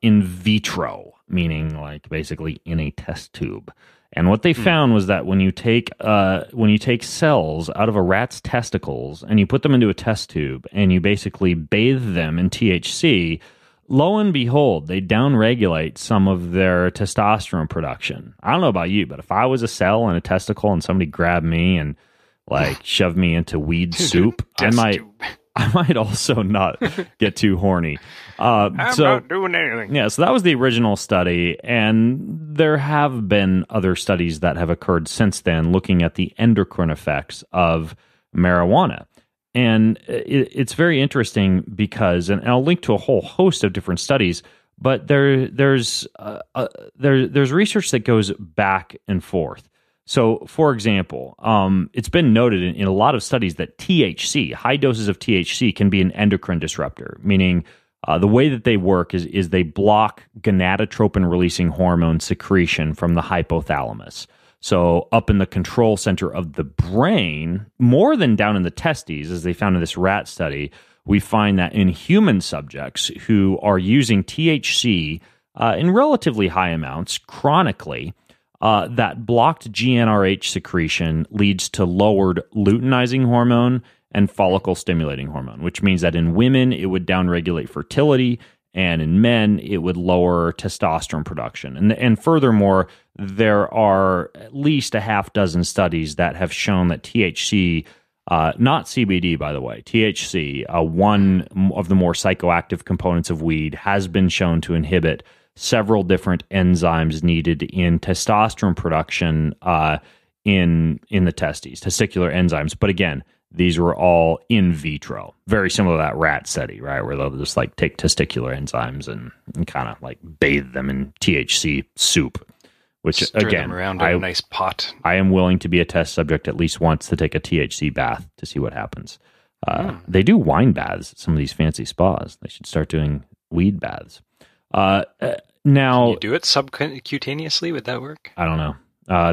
[SPEAKER 1] vitro, meaning like basically in a test tube. And what they found was that when you take cells out of a rat's testicles and you put them into a test tube and you basically bathe them in THC, lo and behold, they downregulate some of their testosterone production. I don't know about you, but if I was a cell in a testicle and somebody grabbed me and like shoved me into weed soup, I might also not get too horny. I'm not doing anything. Yeah, so that was the original study, and there have been other studies that have occurred since then looking at the endocrine effects of marijuana. And it's very interesting because, and I'll link to a whole host of different studies, but there's research that goes back and forth. So, for example, it's been noted in a lot of studies that THC, high doses of THC, can be an endocrine disruptor, meaning the way that they work is they block gonadotropin-releasing hormone secretion from the hypothalamus. So up in the control center of the brain, more than down in the testes, as they found in this rat study, we find that in human subjects who are using THC in relatively high amounts chronically, that blocked GnRH secretion leads to lowered luteinizing hormone and follicle stimulating hormone, which means that in women, it would downregulate fertility, and in men, it would lower testosterone production. And furthermore, there are at least a half dozen studies that have shown that THC, not CBD, by the way, THC, one of the more psychoactive components of weed, has been shown to inhibit several different enzymes needed in testosterone production in the testes, testicular enzymes. But again, these were all in vitro, very similar to that rat study, right, where they'll just like take testicular enzymes and kind of like bathe them in THC soup, which
[SPEAKER 4] stir
[SPEAKER 1] again,
[SPEAKER 4] them around in a nice pot.
[SPEAKER 1] I am willing to be a test subject at least once to take a THC bath to see what happens. They do wine baths at some of these fancy spas. They should start doing weed baths. Now,
[SPEAKER 4] can you do it subcutaneously? Would that work?
[SPEAKER 1] I don't know.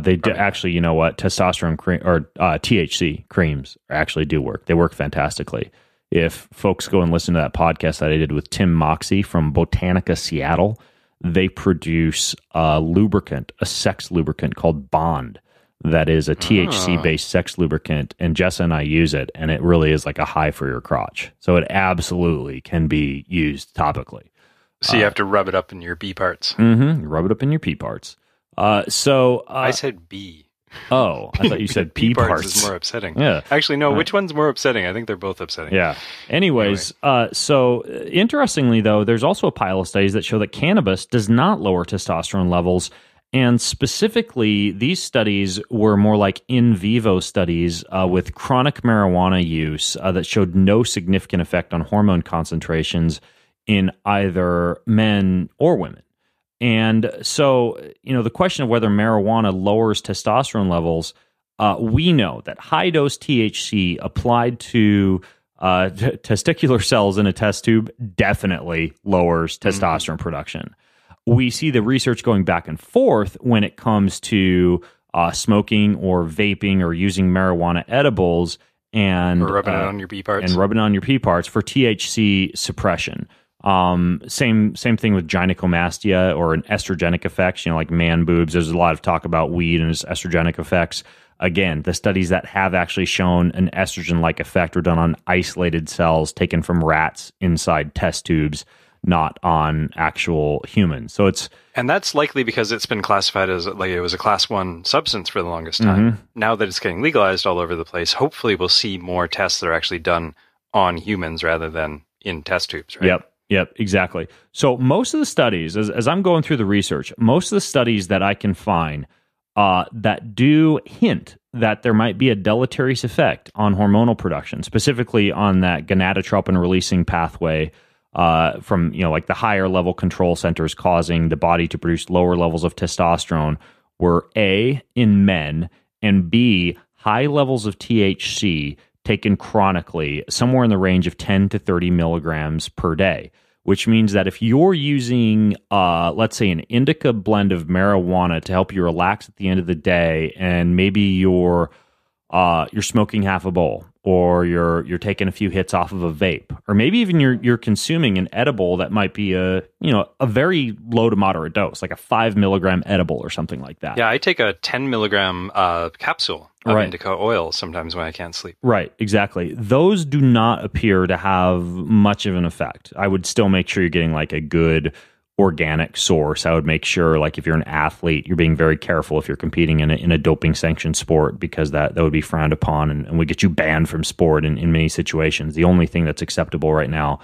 [SPEAKER 1] They do, actually, you know what? Testosterone cream or THC creams actually do work. They work fantastically. If folks go and listen to that podcast that I did with Tim Moxie from Botanica, Seattle, they produce a lubricant, a sex lubricant called Bond. That is a THC-based sex lubricant, and Jessa and I use it, and it really is like a high for your crotch. So it absolutely can be used topically.
[SPEAKER 4] So you have to rub it up in your B parts.
[SPEAKER 1] Mm-hmm. Rub it up in your P parts.
[SPEAKER 4] I said B.
[SPEAKER 1] Oh, I thought you said P parts.
[SPEAKER 4] Is more upsetting.
[SPEAKER 1] Yeah.
[SPEAKER 4] Actually, no. Which one's more upsetting? I think they're both upsetting.
[SPEAKER 1] Yeah. Anyways, so interestingly, though, there's also a pile of studies that show that cannabis does not lower testosterone levels. And specifically, these studies were more like in vivo studies with chronic marijuana use that showed no significant effect on hormone concentrations in either men or women. And so, the question of whether marijuana lowers testosterone levels, we know that high-dose THC applied to testicular cells in a test tube definitely lowers testosterone production. We see the research going back and forth when it comes to smoking or vaping or using marijuana edibles and
[SPEAKER 4] rubbing it on your P parts.
[SPEAKER 1] And rubbing it on your P parts for THC suppression. Same thing with gynecomastia or an estrogenic effects, like man boobs. There's a lot of talk about weed and its estrogenic effects. Again, the studies that have actually shown an estrogen-like effect were done on isolated cells taken from rats inside test tubes, not on actual humans. So
[SPEAKER 4] and that's likely because it's been classified as like it was a class 1 substance for the longest time.
[SPEAKER 1] Mm-hmm.
[SPEAKER 4] Now that it's getting legalized all over the place, hopefully we'll see more tests that are actually done on humans rather than in test tubes, right?
[SPEAKER 1] Yep, exactly. So most of the studies, as I'm going through the research, most of the studies that I can find that do hint that there might be a deleterious effect on hormonal production, specifically on that gonadotropin releasing pathway from like the higher level control centers causing the body to produce lower levels of testosterone, were A, in men, and B, high levels of THC taken chronically, somewhere in the range of 10 to 30 milligrams per day, which means that if you're using, let's say, an indica blend of marijuana to help you relax at the end of the day, and maybe you're smoking half a bowl, or you're taking a few hits off of a vape, or maybe even you're consuming an edible that might be a very low to moderate dose, like a 5 milligram edible or something like that.
[SPEAKER 4] Yeah, I take a 10 milligram capsule of indica oil sometimes when I can't sleep.
[SPEAKER 1] Right, exactly. Those do not appear to have much of an effect. I would still make sure you're getting like a good organic source. I would make sure, like, if you're an athlete, you're being very careful if you're competing in a doping sanctioned sport, because that would be frowned upon and would get you banned from sport in many situations. The only thing that's acceptable right now,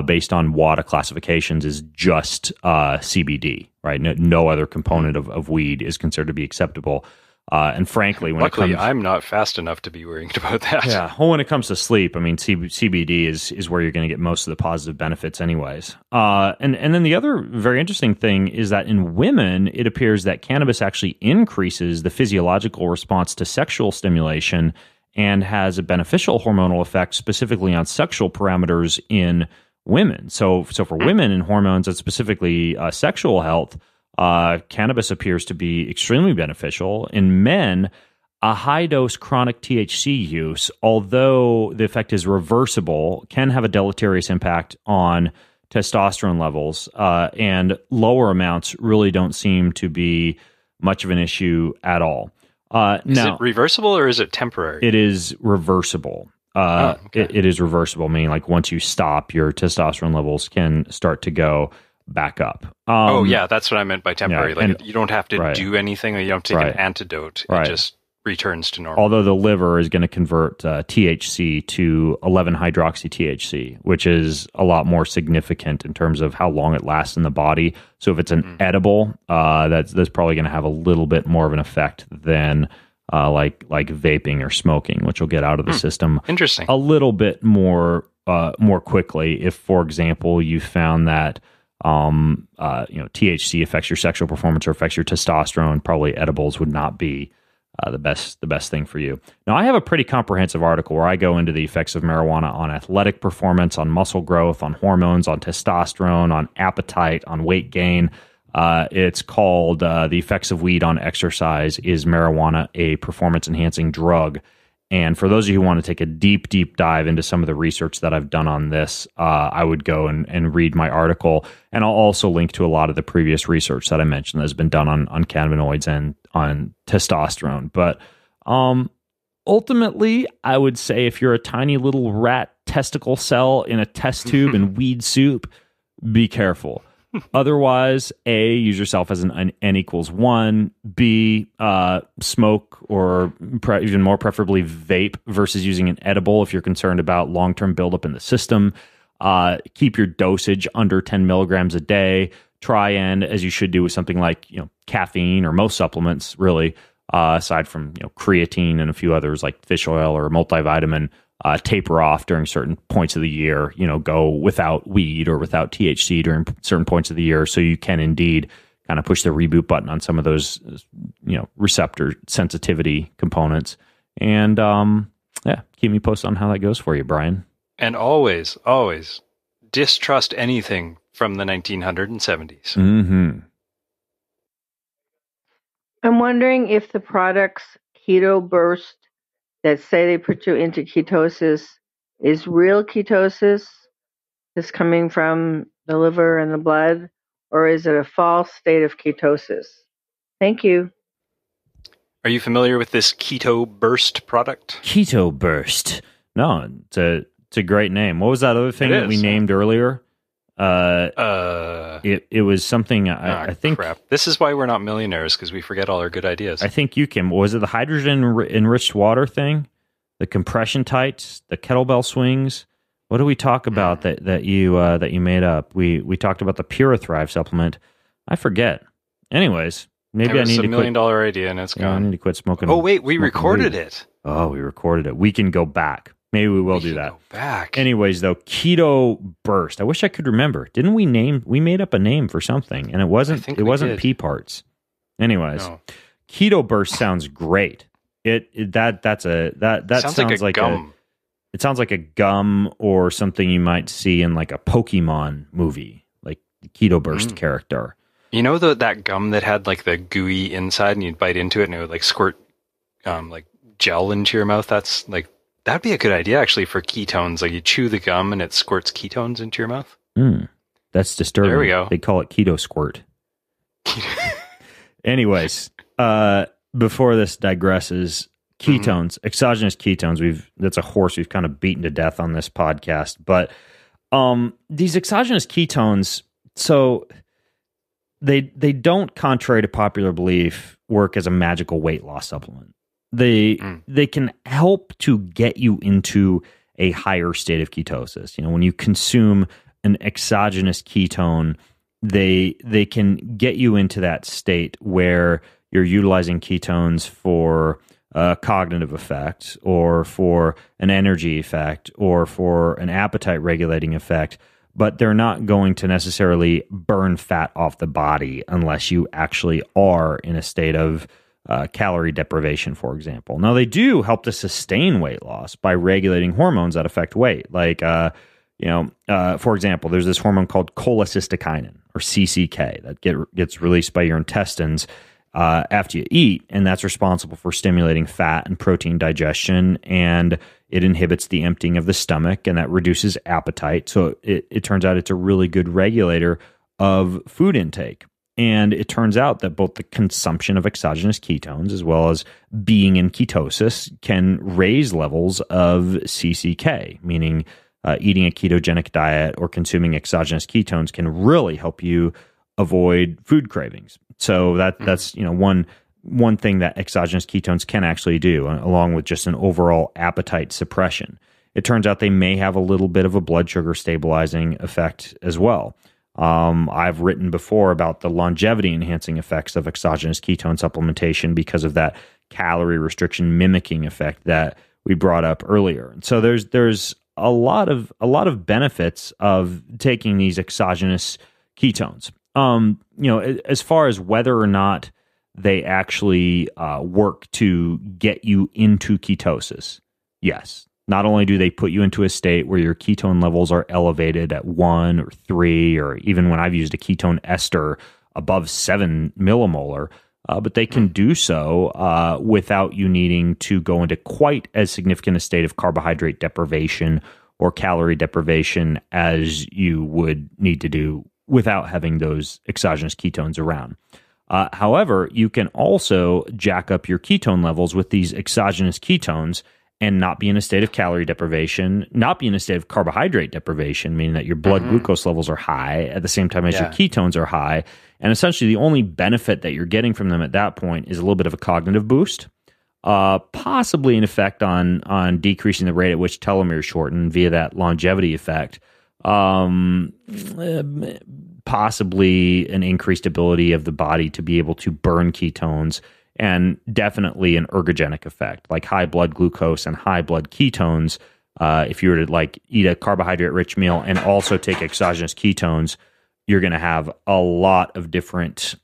[SPEAKER 1] based on WADA classifications, is just CBD, right? No other component of weed is considered to be acceptable. And frankly,
[SPEAKER 4] luckily, I'm not fast enough to be worried about that.
[SPEAKER 1] Yeah. Well, when it comes to sleep, I mean, CBD is where you're going to get most of the positive benefits anyways. And then the other very interesting thing is that in women, it appears that cannabis actually increases the physiological response to sexual stimulation and has a beneficial hormonal effect specifically on sexual parameters in women. So for women and hormones, and specifically sexual health, cannabis appears to be extremely beneficial. In men, a high-dose chronic THC use, although the effect is reversible, can have a deleterious impact on testosterone levels, and lower amounts really don't seem to be much of an issue at all.
[SPEAKER 4] Is it reversible or is it temporary?
[SPEAKER 1] It is reversible.
[SPEAKER 4] Okay.
[SPEAKER 1] It is reversible, meaning like once you stop, your testosterone levels can start to go back up.
[SPEAKER 4] Yeah, that's what I meant by temporary.
[SPEAKER 1] Yeah,
[SPEAKER 4] you don't have to do anything, or you don't take an antidote. It just returns to normal.
[SPEAKER 1] Although the liver is going to convert THC to 11-hydroxy-THC, which is a lot more significant in terms of how long it lasts in the body. So if it's an edible, that's probably going to have a little bit more of an effect than like vaping or smoking, which will get out of the system
[SPEAKER 4] Interesting.
[SPEAKER 1] a little bit more quickly. If, for example, you found that THC affects your sexual performance or affects your testosterone, probably edibles would not be the best thing for you. Now, I have a pretty comprehensive article where I go into the effects of marijuana on athletic performance, on muscle growth, on hormones, on testosterone, on appetite, on weight gain. It's called The Effects of Weed on Exercise. Is Marijuana a Performance-Enhancing Drug? And for those of you who want to take a deep dive into some of the research that I've done on this, I would go and read my article. And I'll also link to a lot of the previous research that I mentioned that has been done on cannabinoids and on testosterone. But ultimately, I would say if you're a tiny little rat testicle cell in a test tube and weed soup, be careful. Otherwise, A, use yourself as an N equals 1. B, smoke or even more preferably vape versus using an edible if you're concerned about long-term buildup in the system. Keep your dosage under 10 milligrams a day. Try and, as you should do with something like caffeine or most supplements, really, aside from creatine and a few others like fish oil or multivitamin, taper off during certain points of the year, go without weed or without THC during certain points of the year, so you can indeed kind of push the reboot button on some of those, receptor sensitivity components. And keep me posted on how that goes for you, Brian.
[SPEAKER 4] And always distrust anything from the 1970s.
[SPEAKER 1] Mm-hmm.
[SPEAKER 7] I'm wondering if the products Keto Burst that say they put you into ketosis is real ketosis, this coming from the liver and the blood, or is it a false state of ketosis? Thank you.
[SPEAKER 4] Are you familiar with this Keto Burst product?
[SPEAKER 1] Keto Burst. No, it's a great name. What was that other thing that we named earlier? It was something I think.
[SPEAKER 4] Crap. This is why we're not millionaires, because we forget all our good ideas.
[SPEAKER 1] I think you can. Was it the hydrogen enriched water thing? The compression tights, the kettlebell swings. What did we talk about that you made up? We talked about the Pura Thrive supplement. I forget. Anyways, maybe I need to quit.
[SPEAKER 4] $1 million idea, and it's gone.
[SPEAKER 1] I need to quit smoking.
[SPEAKER 4] Oh wait, we recorded it.
[SPEAKER 1] Oh, we recorded it. We can go back. Maybe we will do that.
[SPEAKER 4] Go back.
[SPEAKER 1] Anyways, though, Keto Burst. I wish I could remember. Didn't we made up a name for something, and it wasn't pea parts. Anyways, no. Keto Burst sounds great. That sounds like gum. It sounds like a gum or something you might see in like a Pokemon movie, like the Keto Burst character.
[SPEAKER 4] You know that gum that had like the gooey inside, and you'd bite into it, and it would like squirt like gel into your mouth. That's like. That'd be a good idea, actually, for ketones. Like you chew the gum and it squirts ketones into your mouth.
[SPEAKER 1] That's disturbing.
[SPEAKER 4] There we go.
[SPEAKER 1] They call it keto squirt. Anyways, before this digresses, ketones, exogenous ketones. That's a horse we've kind of beaten to death on this podcast. But these exogenous ketones, so they don't, contrary to popular belief, work as a magical weight loss supplement. They can help to get you into a higher state of ketosis. You know, when you consume an exogenous ketone, they can get you into that state where you're utilizing ketones for a cognitive effect, or for an energy effect, or for an appetite regulating effect, but they're not going to necessarily burn fat off the body unless you actually are in a state of calorie deprivation, for example. Now, they do help to sustain weight loss by regulating hormones that affect weight. Like, for example, there's this hormone called cholecystokinin, or CCK, that gets released by your intestines after you eat, and that's responsible for stimulating fat and protein digestion, and it inhibits the emptying of the stomach, and that reduces appetite. So it turns out it's a really good regulator of food intake. And it turns out that both the consumption of exogenous ketones as well as being in ketosis can raise levels of CCK, meaning eating a ketogenic diet or consuming exogenous ketones can really help you avoid food cravings. So that's one thing that exogenous ketones can actually do, along with just an overall appetite suppression. It turns out they may have a little bit of a blood sugar stabilizing effect as well. I've written before about the longevity enhancing effects of exogenous ketone supplementation because of that calorie restriction mimicking effect that we brought up earlier. And so there's a lot of benefits of taking these exogenous ketones. As far as whether or not they actually work to get you into ketosis, yes. Not only do they put you into a state where your ketone levels are elevated at 1 or 3, or even when I've used a ketone ester above 7 millimolar, but they can do so without you needing to go into quite as significant a state of carbohydrate deprivation or calorie deprivation as you would need to do without having those exogenous ketones around. However, you can also jack up your ketone levels with these exogenous ketones and not be in a state of calorie deprivation, not be in a state of carbohydrate deprivation, meaning that your blood glucose levels are high at the same time as your ketones are high. And essentially the only benefit that you're getting from them at that point is a little bit of a cognitive boost, possibly an effect on decreasing the rate at which telomeres shorten via that longevity effect, possibly an increased ability of the body to be able to burn ketones, and definitely an ergogenic effect, like high blood glucose and high blood ketones. If you were to like eat a carbohydrate-rich meal and also take exogenous ketones, you're going to have a lot of different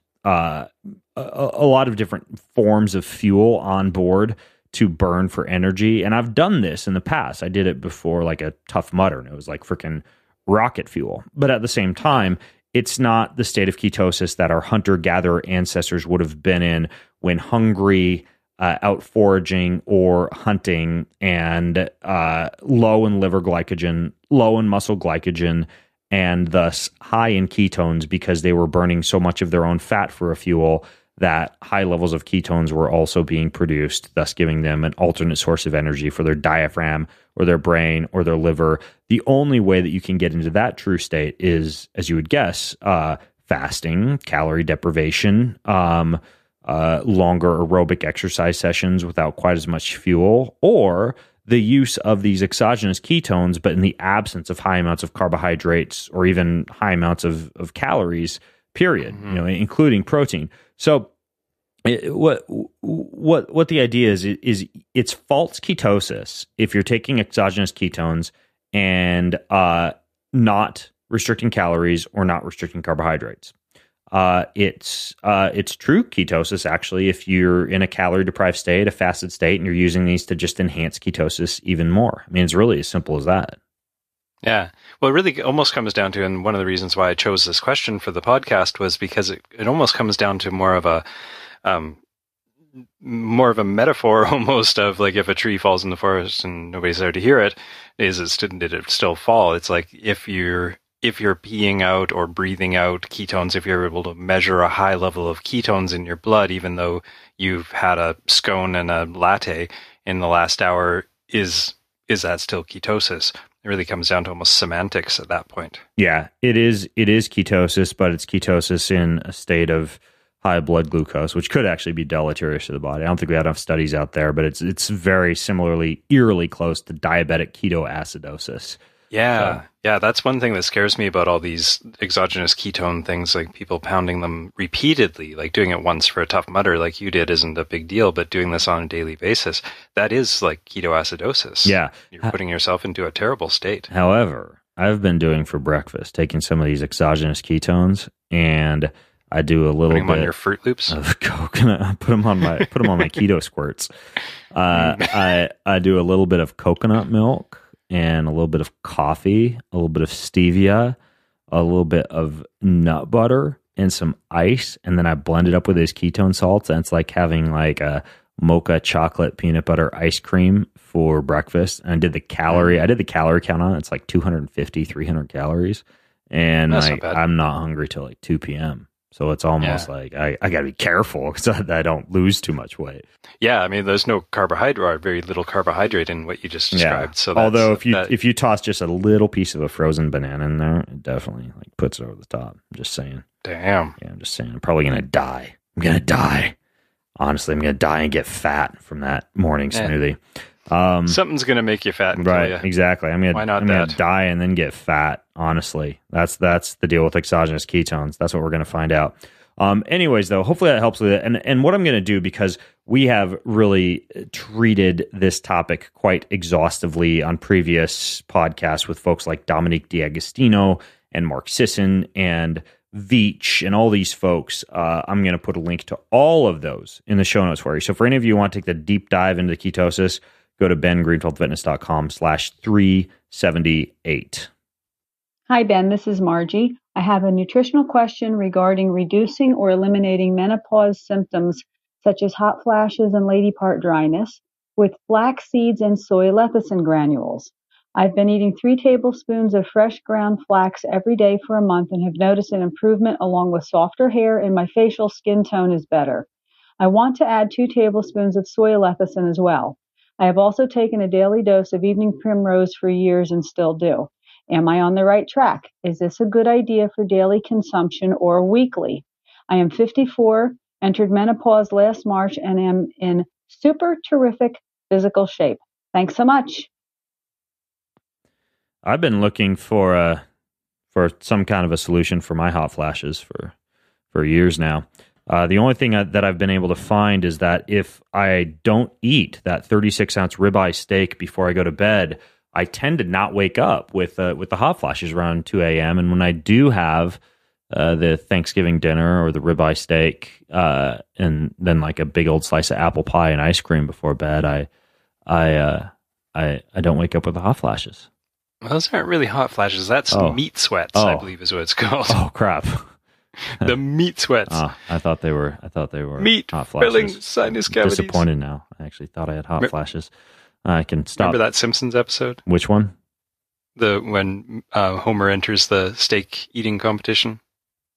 [SPEAKER 1] forms of fuel on board to burn for energy. And I've done this in the past. I did it before, like a Tough Mudder, and it was like freaking rocket fuel. But at the same time, it's not the state of ketosis that our hunter-gatherer ancestors would have been in when hungry, out foraging or hunting, and low in liver glycogen, low in muscle glycogen, and thus high in ketones because they were burning so much of their own fat for a fuel that high levels of ketones were also being produced, thus giving them an alternate source of energy for their diaphragm or their brain or their liver. The only way that you can get into that true state is, as you would guess, fasting, calorie deprivation, longer aerobic exercise sessions without quite as much fuel, or the use of these exogenous ketones, but in the absence of high amounts of carbohydrates or even high amounts of calories, period, including protein. So what the idea is it's false ketosis if you're taking exogenous ketones and not restricting calories or not restricting carbohydrates. It's true ketosis actually if you're in a calorie deprived state, a fasted state, and you're using these to just enhance ketosis even more. I mean, it's really as simple as that.
[SPEAKER 4] Yeah. Well, it really almost comes down to, and one of the reasons why I chose this question for the podcast was because it almost comes down to more of a metaphor almost of like if a tree falls in the forest and nobody's there to hear it, did it still fall? It's like if you're peeing out or breathing out ketones, if you're able to measure a high level of ketones in your blood, even though you've had a scone and a latte in the last hour, is that still ketosis? It really comes down to almost semantics at that point.
[SPEAKER 1] Yeah, it is ketosis, but it's ketosis in a state of high blood glucose, which could actually be deleterious to the body. I don't think we have enough studies out there, but it's very similarly, eerily close to diabetic ketoacidosis.
[SPEAKER 4] Yeah, yeah, that's one thing that scares me about all these exogenous ketone things, like people pounding them repeatedly, like doing it once for a Tough Mudder like you did isn't a big deal, but doing this on a daily basis, that is like ketoacidosis.
[SPEAKER 1] Yeah.
[SPEAKER 4] You're putting yourself into a terrible state.
[SPEAKER 1] However, I've been doing for breakfast, taking some of these exogenous ketones, and I do a little
[SPEAKER 4] Putting them
[SPEAKER 1] bit
[SPEAKER 4] on your Fruit Loops
[SPEAKER 1] of coconut. Put them on my keto squirts. I do a little bit of coconut milk and a little bit of coffee, a little bit of stevia, a little bit of nut butter, and some ice, and then I blend it up with these ketone salts, and it's like having like a mocha chocolate peanut butter ice cream for breakfast. And I did the calorie count on it. It's like 250, 300 calories, and I'm not hungry till like 2 p.m. So it's almost like I got to be careful so that I don't lose too much weight.
[SPEAKER 4] Yeah, I mean, there's no carbohydrate or very little carbohydrate in what you just described.
[SPEAKER 1] Yeah.
[SPEAKER 4] So
[SPEAKER 1] although if you toss just a little piece of a frozen banana in there, it definitely like puts it over the top. I'm just saying.
[SPEAKER 4] Damn.
[SPEAKER 1] Yeah, I'm just saying. I'm probably gonna die. Honestly, I'm gonna die and get fat from that morning smoothie.
[SPEAKER 4] Something's gonna make you fat,
[SPEAKER 1] right? Exactly. I'm gonna die and then get fat. Honestly, that's the deal with exogenous ketones. That's what we're gonna find out. Anyways, though, hopefully that helps with it. And what I'm gonna do, because we have really treated this topic quite exhaustively on previous podcasts with folks like Dominique D'Agostino and Mark Sisson and Veach and all these folks, I'm going to put a link to all of those in the show notes for you. So for any of you who want to take the deep dive into ketosis, go to bengreenfeldfitness.com/378.
[SPEAKER 8] Hi, Ben. This is Margie. I have a nutritional question regarding reducing or eliminating menopause symptoms such as hot flashes and lady part dryness with flax seeds and soy lecithin granules. I've been eating 3 tablespoons of fresh ground flax every day for a month and have noticed an improvement along with softer hair, and my facial skin tone is better. I want to add 2 tablespoons of soy lecithin as well. I have also taken a daily dose of evening primrose for years and still do. Am I on the right track? Is this a good idea for daily consumption or weekly? I am 54, entered menopause last March, and am in super terrific physical shape. Thanks so much.
[SPEAKER 1] I've been looking for some kind of a solution for my hot flashes for years now. The only thing that I've been able to find is that if I don't eat that 36-ounce ribeye steak before I go to bed, I tend to not wake up with the hot flashes around 2 a.m. And when I do have the Thanksgiving dinner or the ribeye steak, and then like a big old slice of apple pie and ice cream before bed, I don't wake up with the hot flashes.
[SPEAKER 4] Well, those aren't really hot flashes. That's meat sweats, I believe is what it's called.
[SPEAKER 1] Oh crap!
[SPEAKER 4] The meat sweats.
[SPEAKER 1] I thought they were
[SPEAKER 4] meat
[SPEAKER 1] hot flashes.
[SPEAKER 4] filling sinus cavities.
[SPEAKER 1] Disappointed now. I actually thought I had hot flashes. I can stop.
[SPEAKER 4] Remember that Simpsons episode?
[SPEAKER 1] Which one?
[SPEAKER 4] when Homer enters the steak eating competition?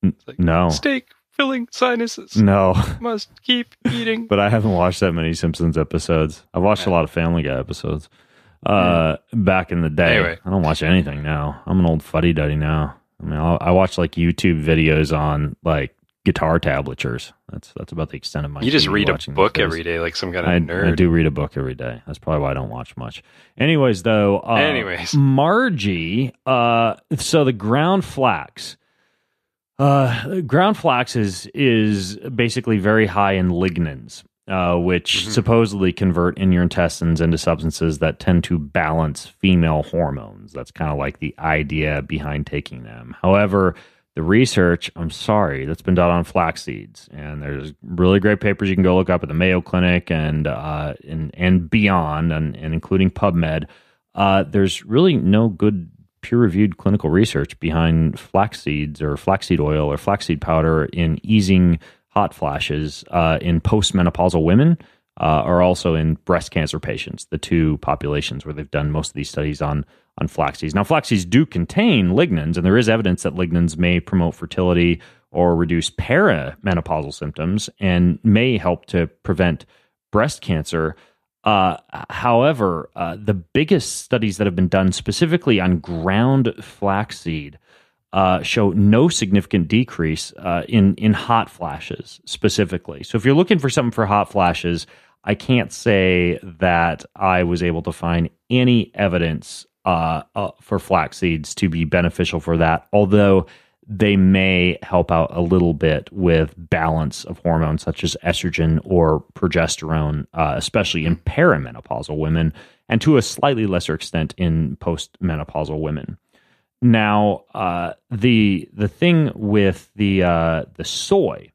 [SPEAKER 4] It's like,
[SPEAKER 1] no.
[SPEAKER 4] Steak filling sinuses.
[SPEAKER 1] No.
[SPEAKER 4] Must keep eating.
[SPEAKER 1] But I haven't watched that many Simpsons episodes. I've watched a lot of Family Guy episodes back in the day.
[SPEAKER 4] Anyway.
[SPEAKER 1] I don't watch anything now. I'm an old fuddy-duddy now. I mean, I watch like YouTube videos on like guitar tablatures. That's about the extent of my.
[SPEAKER 4] You just
[SPEAKER 1] TV
[SPEAKER 4] read a
[SPEAKER 1] watching
[SPEAKER 4] book
[SPEAKER 1] these days.
[SPEAKER 4] every day, like some kind of nerd.
[SPEAKER 1] I do read a book every day. That's probably why I don't watch much. Anyways, though. Margie. So the ground flax. Ground flax is basically very high in lignans, which supposedly convert in your intestines into substances that tend to balance female hormones. That's kind of like the idea behind taking them. However, the research, I'm sorry, that's been done on flax seeds, and there's really great papers you can go look up at the Mayo Clinic and beyond, and including PubMed. There's really no good peer-reviewed clinical research behind flax seeds or flaxseed oil or flaxseed powder in easing hot flashes in postmenopausal women or also in breast cancer patients, the two populations where they've done most of these studies on flax seeds. Now, flax seeds do contain lignans, and there is evidence that lignans may promote fertility or reduce perimenopausal symptoms and may help to prevent breast cancer. However, the biggest studies that have been done specifically on ground flaxseed show no significant decrease in hot flashes specifically. So if you're looking for something for hot flashes, I can't say that I was able to find any evidence for flax seeds to be beneficial for that, although they may help out a little bit with balance of hormones such as estrogen or progesterone, especially in perimenopausal women, and to a slightly lesser extent in postmenopausal women. Now, the thing with the soy,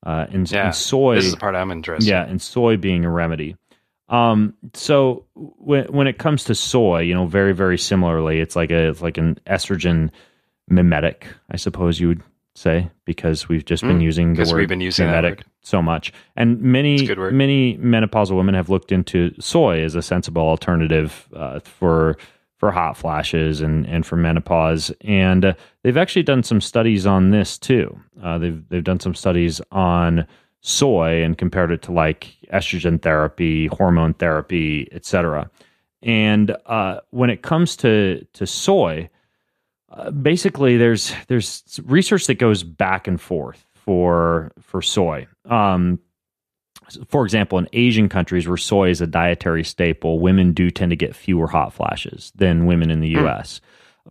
[SPEAKER 1] and soy,
[SPEAKER 4] this is the part I'm interested.
[SPEAKER 1] Yeah, and soy being a remedy. So when it comes to soy, very, very similarly, it's like an estrogen mimetic, I suppose you would say, because we've just been using the word mimetic so much. And many menopausal women have looked into soy as a sensible alternative for hot flashes and for menopause. And they've actually done some studies on this too. They've done some studies on soy and compared it to like estrogen therapy, hormone therapy, etc. And when it comes to soy, basically there's research that goes back and forth for soy. For example, in Asian countries where soy is a dietary staple, women do tend to get fewer hot flashes than women in the U.S.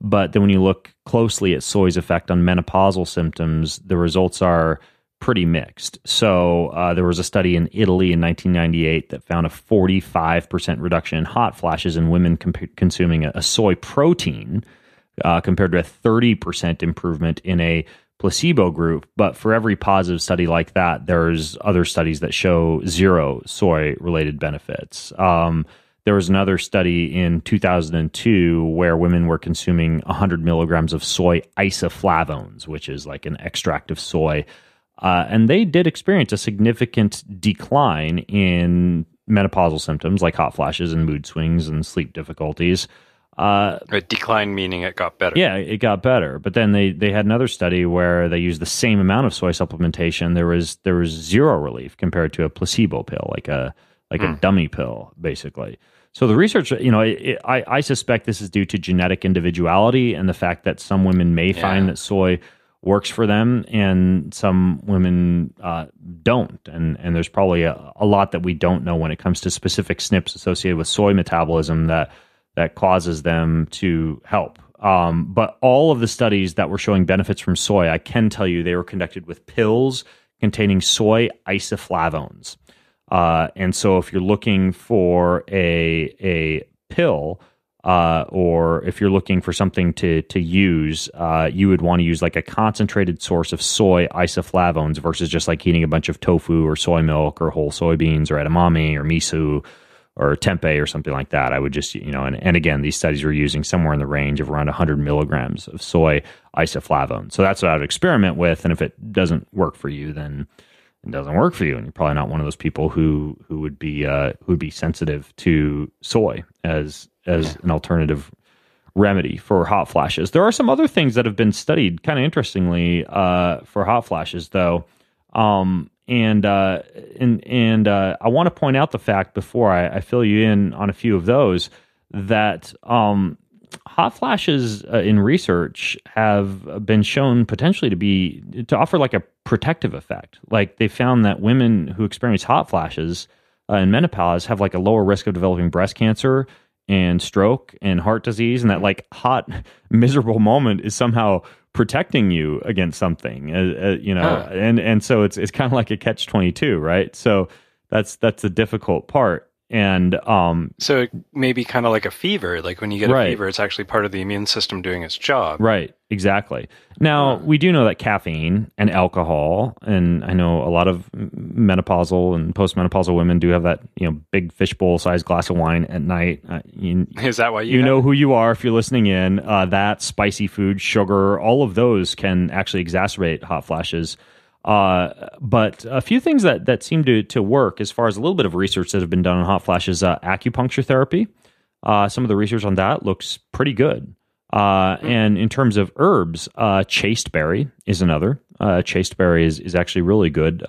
[SPEAKER 1] But then when you look closely at soy's effect on menopausal symptoms, the results are pretty mixed. So there was a study in Italy in 1998 that found a 45% reduction in hot flashes in women consuming a soy protein compared to a 30% improvement in a placebo group. But for every positive study like that, there's other studies that show zero soy-related benefits. There was another study in 2002 where women were consuming 100 milligrams of soy isoflavones, which is like an extract of soy, and they did experience a significant decline in menopausal symptoms like hot flashes and mood swings and sleep difficulties.
[SPEAKER 4] A decline meaning it got better.
[SPEAKER 1] Yeah, it got better. But then they had another study where they used the same amount of soy supplementation. There was zero relief compared to a placebo pill, like a dummy pill, basically. So the research, I suspect this is due to genetic individuality and the fact that some women may find that soy works for them and some women don't. And there's probably a lot that we don't know when it comes to specific SNPs associated with soy metabolism that causes them to help. But all of the studies that were showing benefits from soy, I can tell you they were conducted with pills containing soy isoflavones. And so if you're looking for a pill, or if you're looking for something to use, you would want to use like a concentrated source of soy isoflavones versus just like eating a bunch of tofu or soy milk or whole soybeans or edamame or miso or tempeh or something like that. I would just, and again, these studies were using somewhere in the range of around 100 milligrams of soy isoflavone. So that's what I would experiment with. And if it doesn't work for you, then it doesn't work for you. And you're probably not one of those people who would be sensitive to soy as an alternative remedy for hot flashes. There are some other things that have been studied kind of interestingly for hot flashes, though. And I want to point out the fact before I fill you in on a few of those that hot flashes in research have been shown potentially to offer like a protective effect. Like they found that women who experience hot flashes in menopause have like a lower risk of developing breast cancer and stroke and heart disease, and that like hot miserable moment is somehow protecting you against something, and so it's kind of like a catch-22, right? So that's the difficult part. And
[SPEAKER 4] so it may be kind of like a fever. Like when you get
[SPEAKER 1] right.
[SPEAKER 4] a fever, it's actually part of the immune system doing its job.
[SPEAKER 1] Right, exactly. Now, we do know that caffeine and alcohol, and I know a lot of menopausal and postmenopausal women do have that, big fishbowl-sized glass of wine at night.
[SPEAKER 4] Is that why
[SPEAKER 1] you know who you are if you're listening in? That, spicy food, sugar, all of those can actually exacerbate hot flashes. But a few things that seem to work as far as a little bit of research that have been done on hot flashes, acupuncture therapy. Some of the research on that looks pretty good. And in terms of herbs, chasteberry is another. Chasteberry is actually really good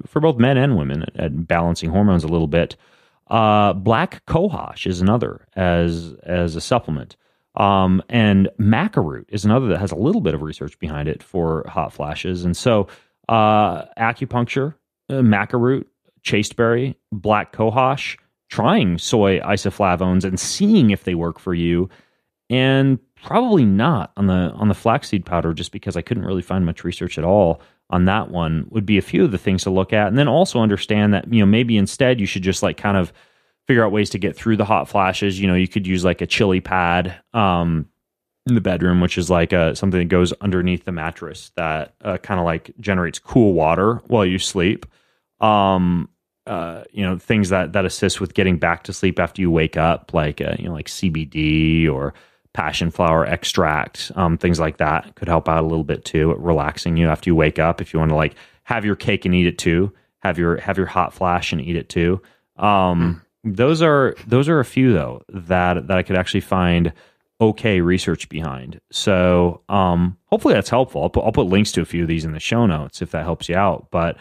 [SPEAKER 1] for both men and women at balancing hormones a little bit. Black cohosh is another as a supplement. And maca root is another that has a little bit of research behind it for hot flashes. And so acupuncture, maca root, chasteberry, black cohosh, trying soy isoflavones and seeing if they work for you, and probably not on the flaxseed powder, just because I couldn't really find much research at all on that one, would be a few of the things to look at. And then also understand that, maybe instead you should just like kind of figure out ways to get through the hot flashes. You could use like a chili pad in the bedroom, which is like something that goes underneath the mattress that kind of like generates cool water while you sleep. Things that assist with getting back to sleep after you wake up, like like CBD or passion flower extract, things like that could help out a little bit too at relaxing you after you wake up. If you want to like have your cake and eat it too, have your hot flash and eat it too. Those are a few though that I could actually find okay research behind. So hopefully that's helpful. I'll put links to a few of these in the show notes if that helps you out. But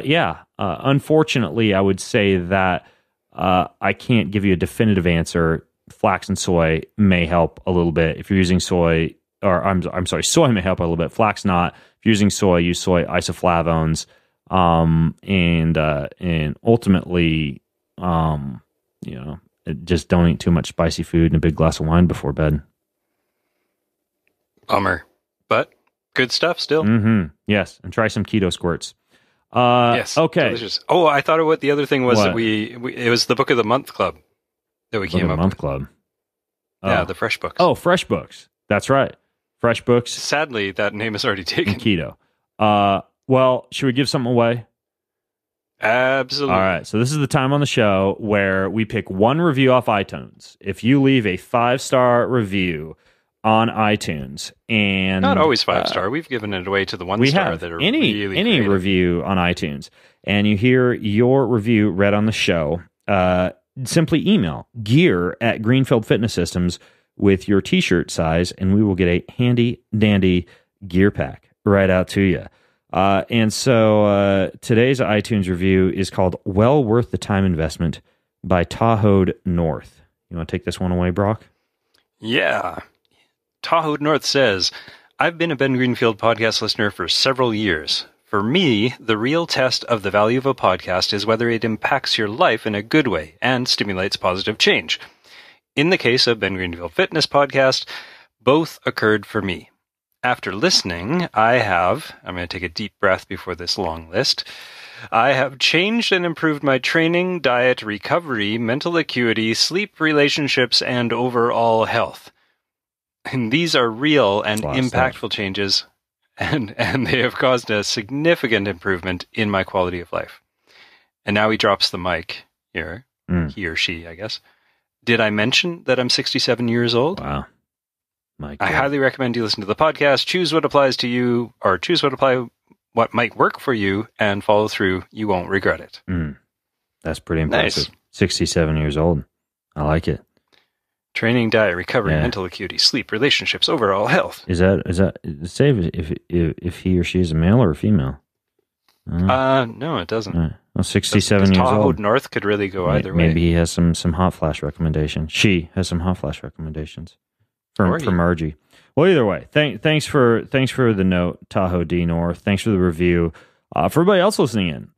[SPEAKER 1] yeah, unfortunately, I would say that I can't give you a definitive answer. Flax and soy may help a little bit if you're using soy, or I'm sorry, soy may help a little bit. Flax not. If you're using soy, use soy isoflavones, and ultimately, just don't eat too much spicy food and a big glass of wine before bed.
[SPEAKER 4] Bummer, but good stuff still.
[SPEAKER 1] Mm-hmm. Yes, and try some keto squirts.
[SPEAKER 4] Yes.
[SPEAKER 1] Okay.
[SPEAKER 4] Delicious. Oh, I thought what the other thing was that it was the Book of the Month Club that we came up
[SPEAKER 1] Month
[SPEAKER 4] with.
[SPEAKER 1] Club.
[SPEAKER 4] Yeah, the Fresh Books.
[SPEAKER 1] Oh, Fresh Books. That's right. Fresh Books.
[SPEAKER 4] Sadly, that name is already taken.
[SPEAKER 1] Keto. Well, should we give something away?
[SPEAKER 4] Absolutely.
[SPEAKER 1] All right. So this is the time on the show where we pick one review off iTunes. If you leave a 5-star review on iTunes, and
[SPEAKER 4] not always 5-star, we've given it away to the 1-star that are
[SPEAKER 1] any
[SPEAKER 4] creative.
[SPEAKER 1] review on iTunes, and you hear your review read on the show, simply email gear@Greenfield Fitness Systems with your t-shirt size, and we will get a handy dandy gear pack right out to you. And so today's iTunes review is called Well Worth the Time Investment by Tahoe North. You want to take this one away, Brock?
[SPEAKER 4] Yeah. Tahoe North says, I've been a Ben Greenfield podcast listener for several years. For me, the real test of the value of a podcast is whether it impacts your life in a good way and stimulates positive change. In the case of Ben Greenfield Fitness Podcast, both occurred for me. After listening, I'm going to take a deep breath before this long list. I have changed and improved my training, diet, recovery, mental acuity, sleep, relationships, and overall health. And these are real and impactful changes, and they have caused a significant improvement in my quality of life. And now he drops the mic here, he or she, I guess. Did I mention that I'm 67 years old?
[SPEAKER 1] Wow.
[SPEAKER 4] I highly recommend you listen to the podcast, choose what applies to you, or choose what might work for you, and follow through. You won't regret it.
[SPEAKER 1] That's pretty impressive.
[SPEAKER 4] Nice.
[SPEAKER 1] 67 years old. I like it.
[SPEAKER 4] Training, diet, recovery,
[SPEAKER 1] Yeah.
[SPEAKER 4] mental acuity, sleep, relationships, overall health.
[SPEAKER 1] Is that say if he or she is a male or a female?
[SPEAKER 4] No, it doesn't.
[SPEAKER 1] Right. Well, 67 years
[SPEAKER 4] Tahoe
[SPEAKER 1] old.
[SPEAKER 4] North could really go either way.
[SPEAKER 1] Maybe he has some hot flash recommendations. She has some hot flash recommendations from Margie. Well, either way, thanks for the note, Tahoe D North. Thanks for the review. For everybody else listening in,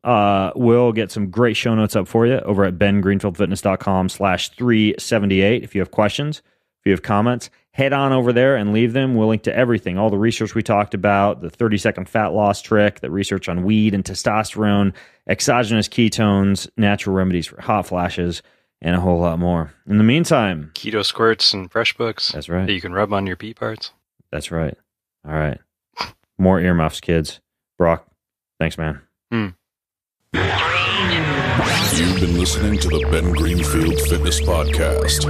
[SPEAKER 1] we'll get some great show notes up for you over at bengreenfieldfitness.com/378. If you have questions, if you have comments, head on over there and leave them. We'll link to everything, all the research we talked about, the 30-second fat loss trick, the research on weed and testosterone, exogenous ketones, natural remedies for hot flashes, and a whole lot more. In the meantime,
[SPEAKER 4] keto squirts and FreshBooks.
[SPEAKER 1] That's right.
[SPEAKER 4] That you can rub on your pee parts.
[SPEAKER 1] That's right. All right. More earmuffs, kids. Brock, thanks, man.
[SPEAKER 2] You've been listening to the Ben Greenfield Fitness Podcast.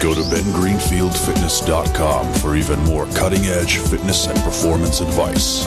[SPEAKER 2] Go to bengreenfieldfitness.com for even more cutting-edge fitness and performance advice.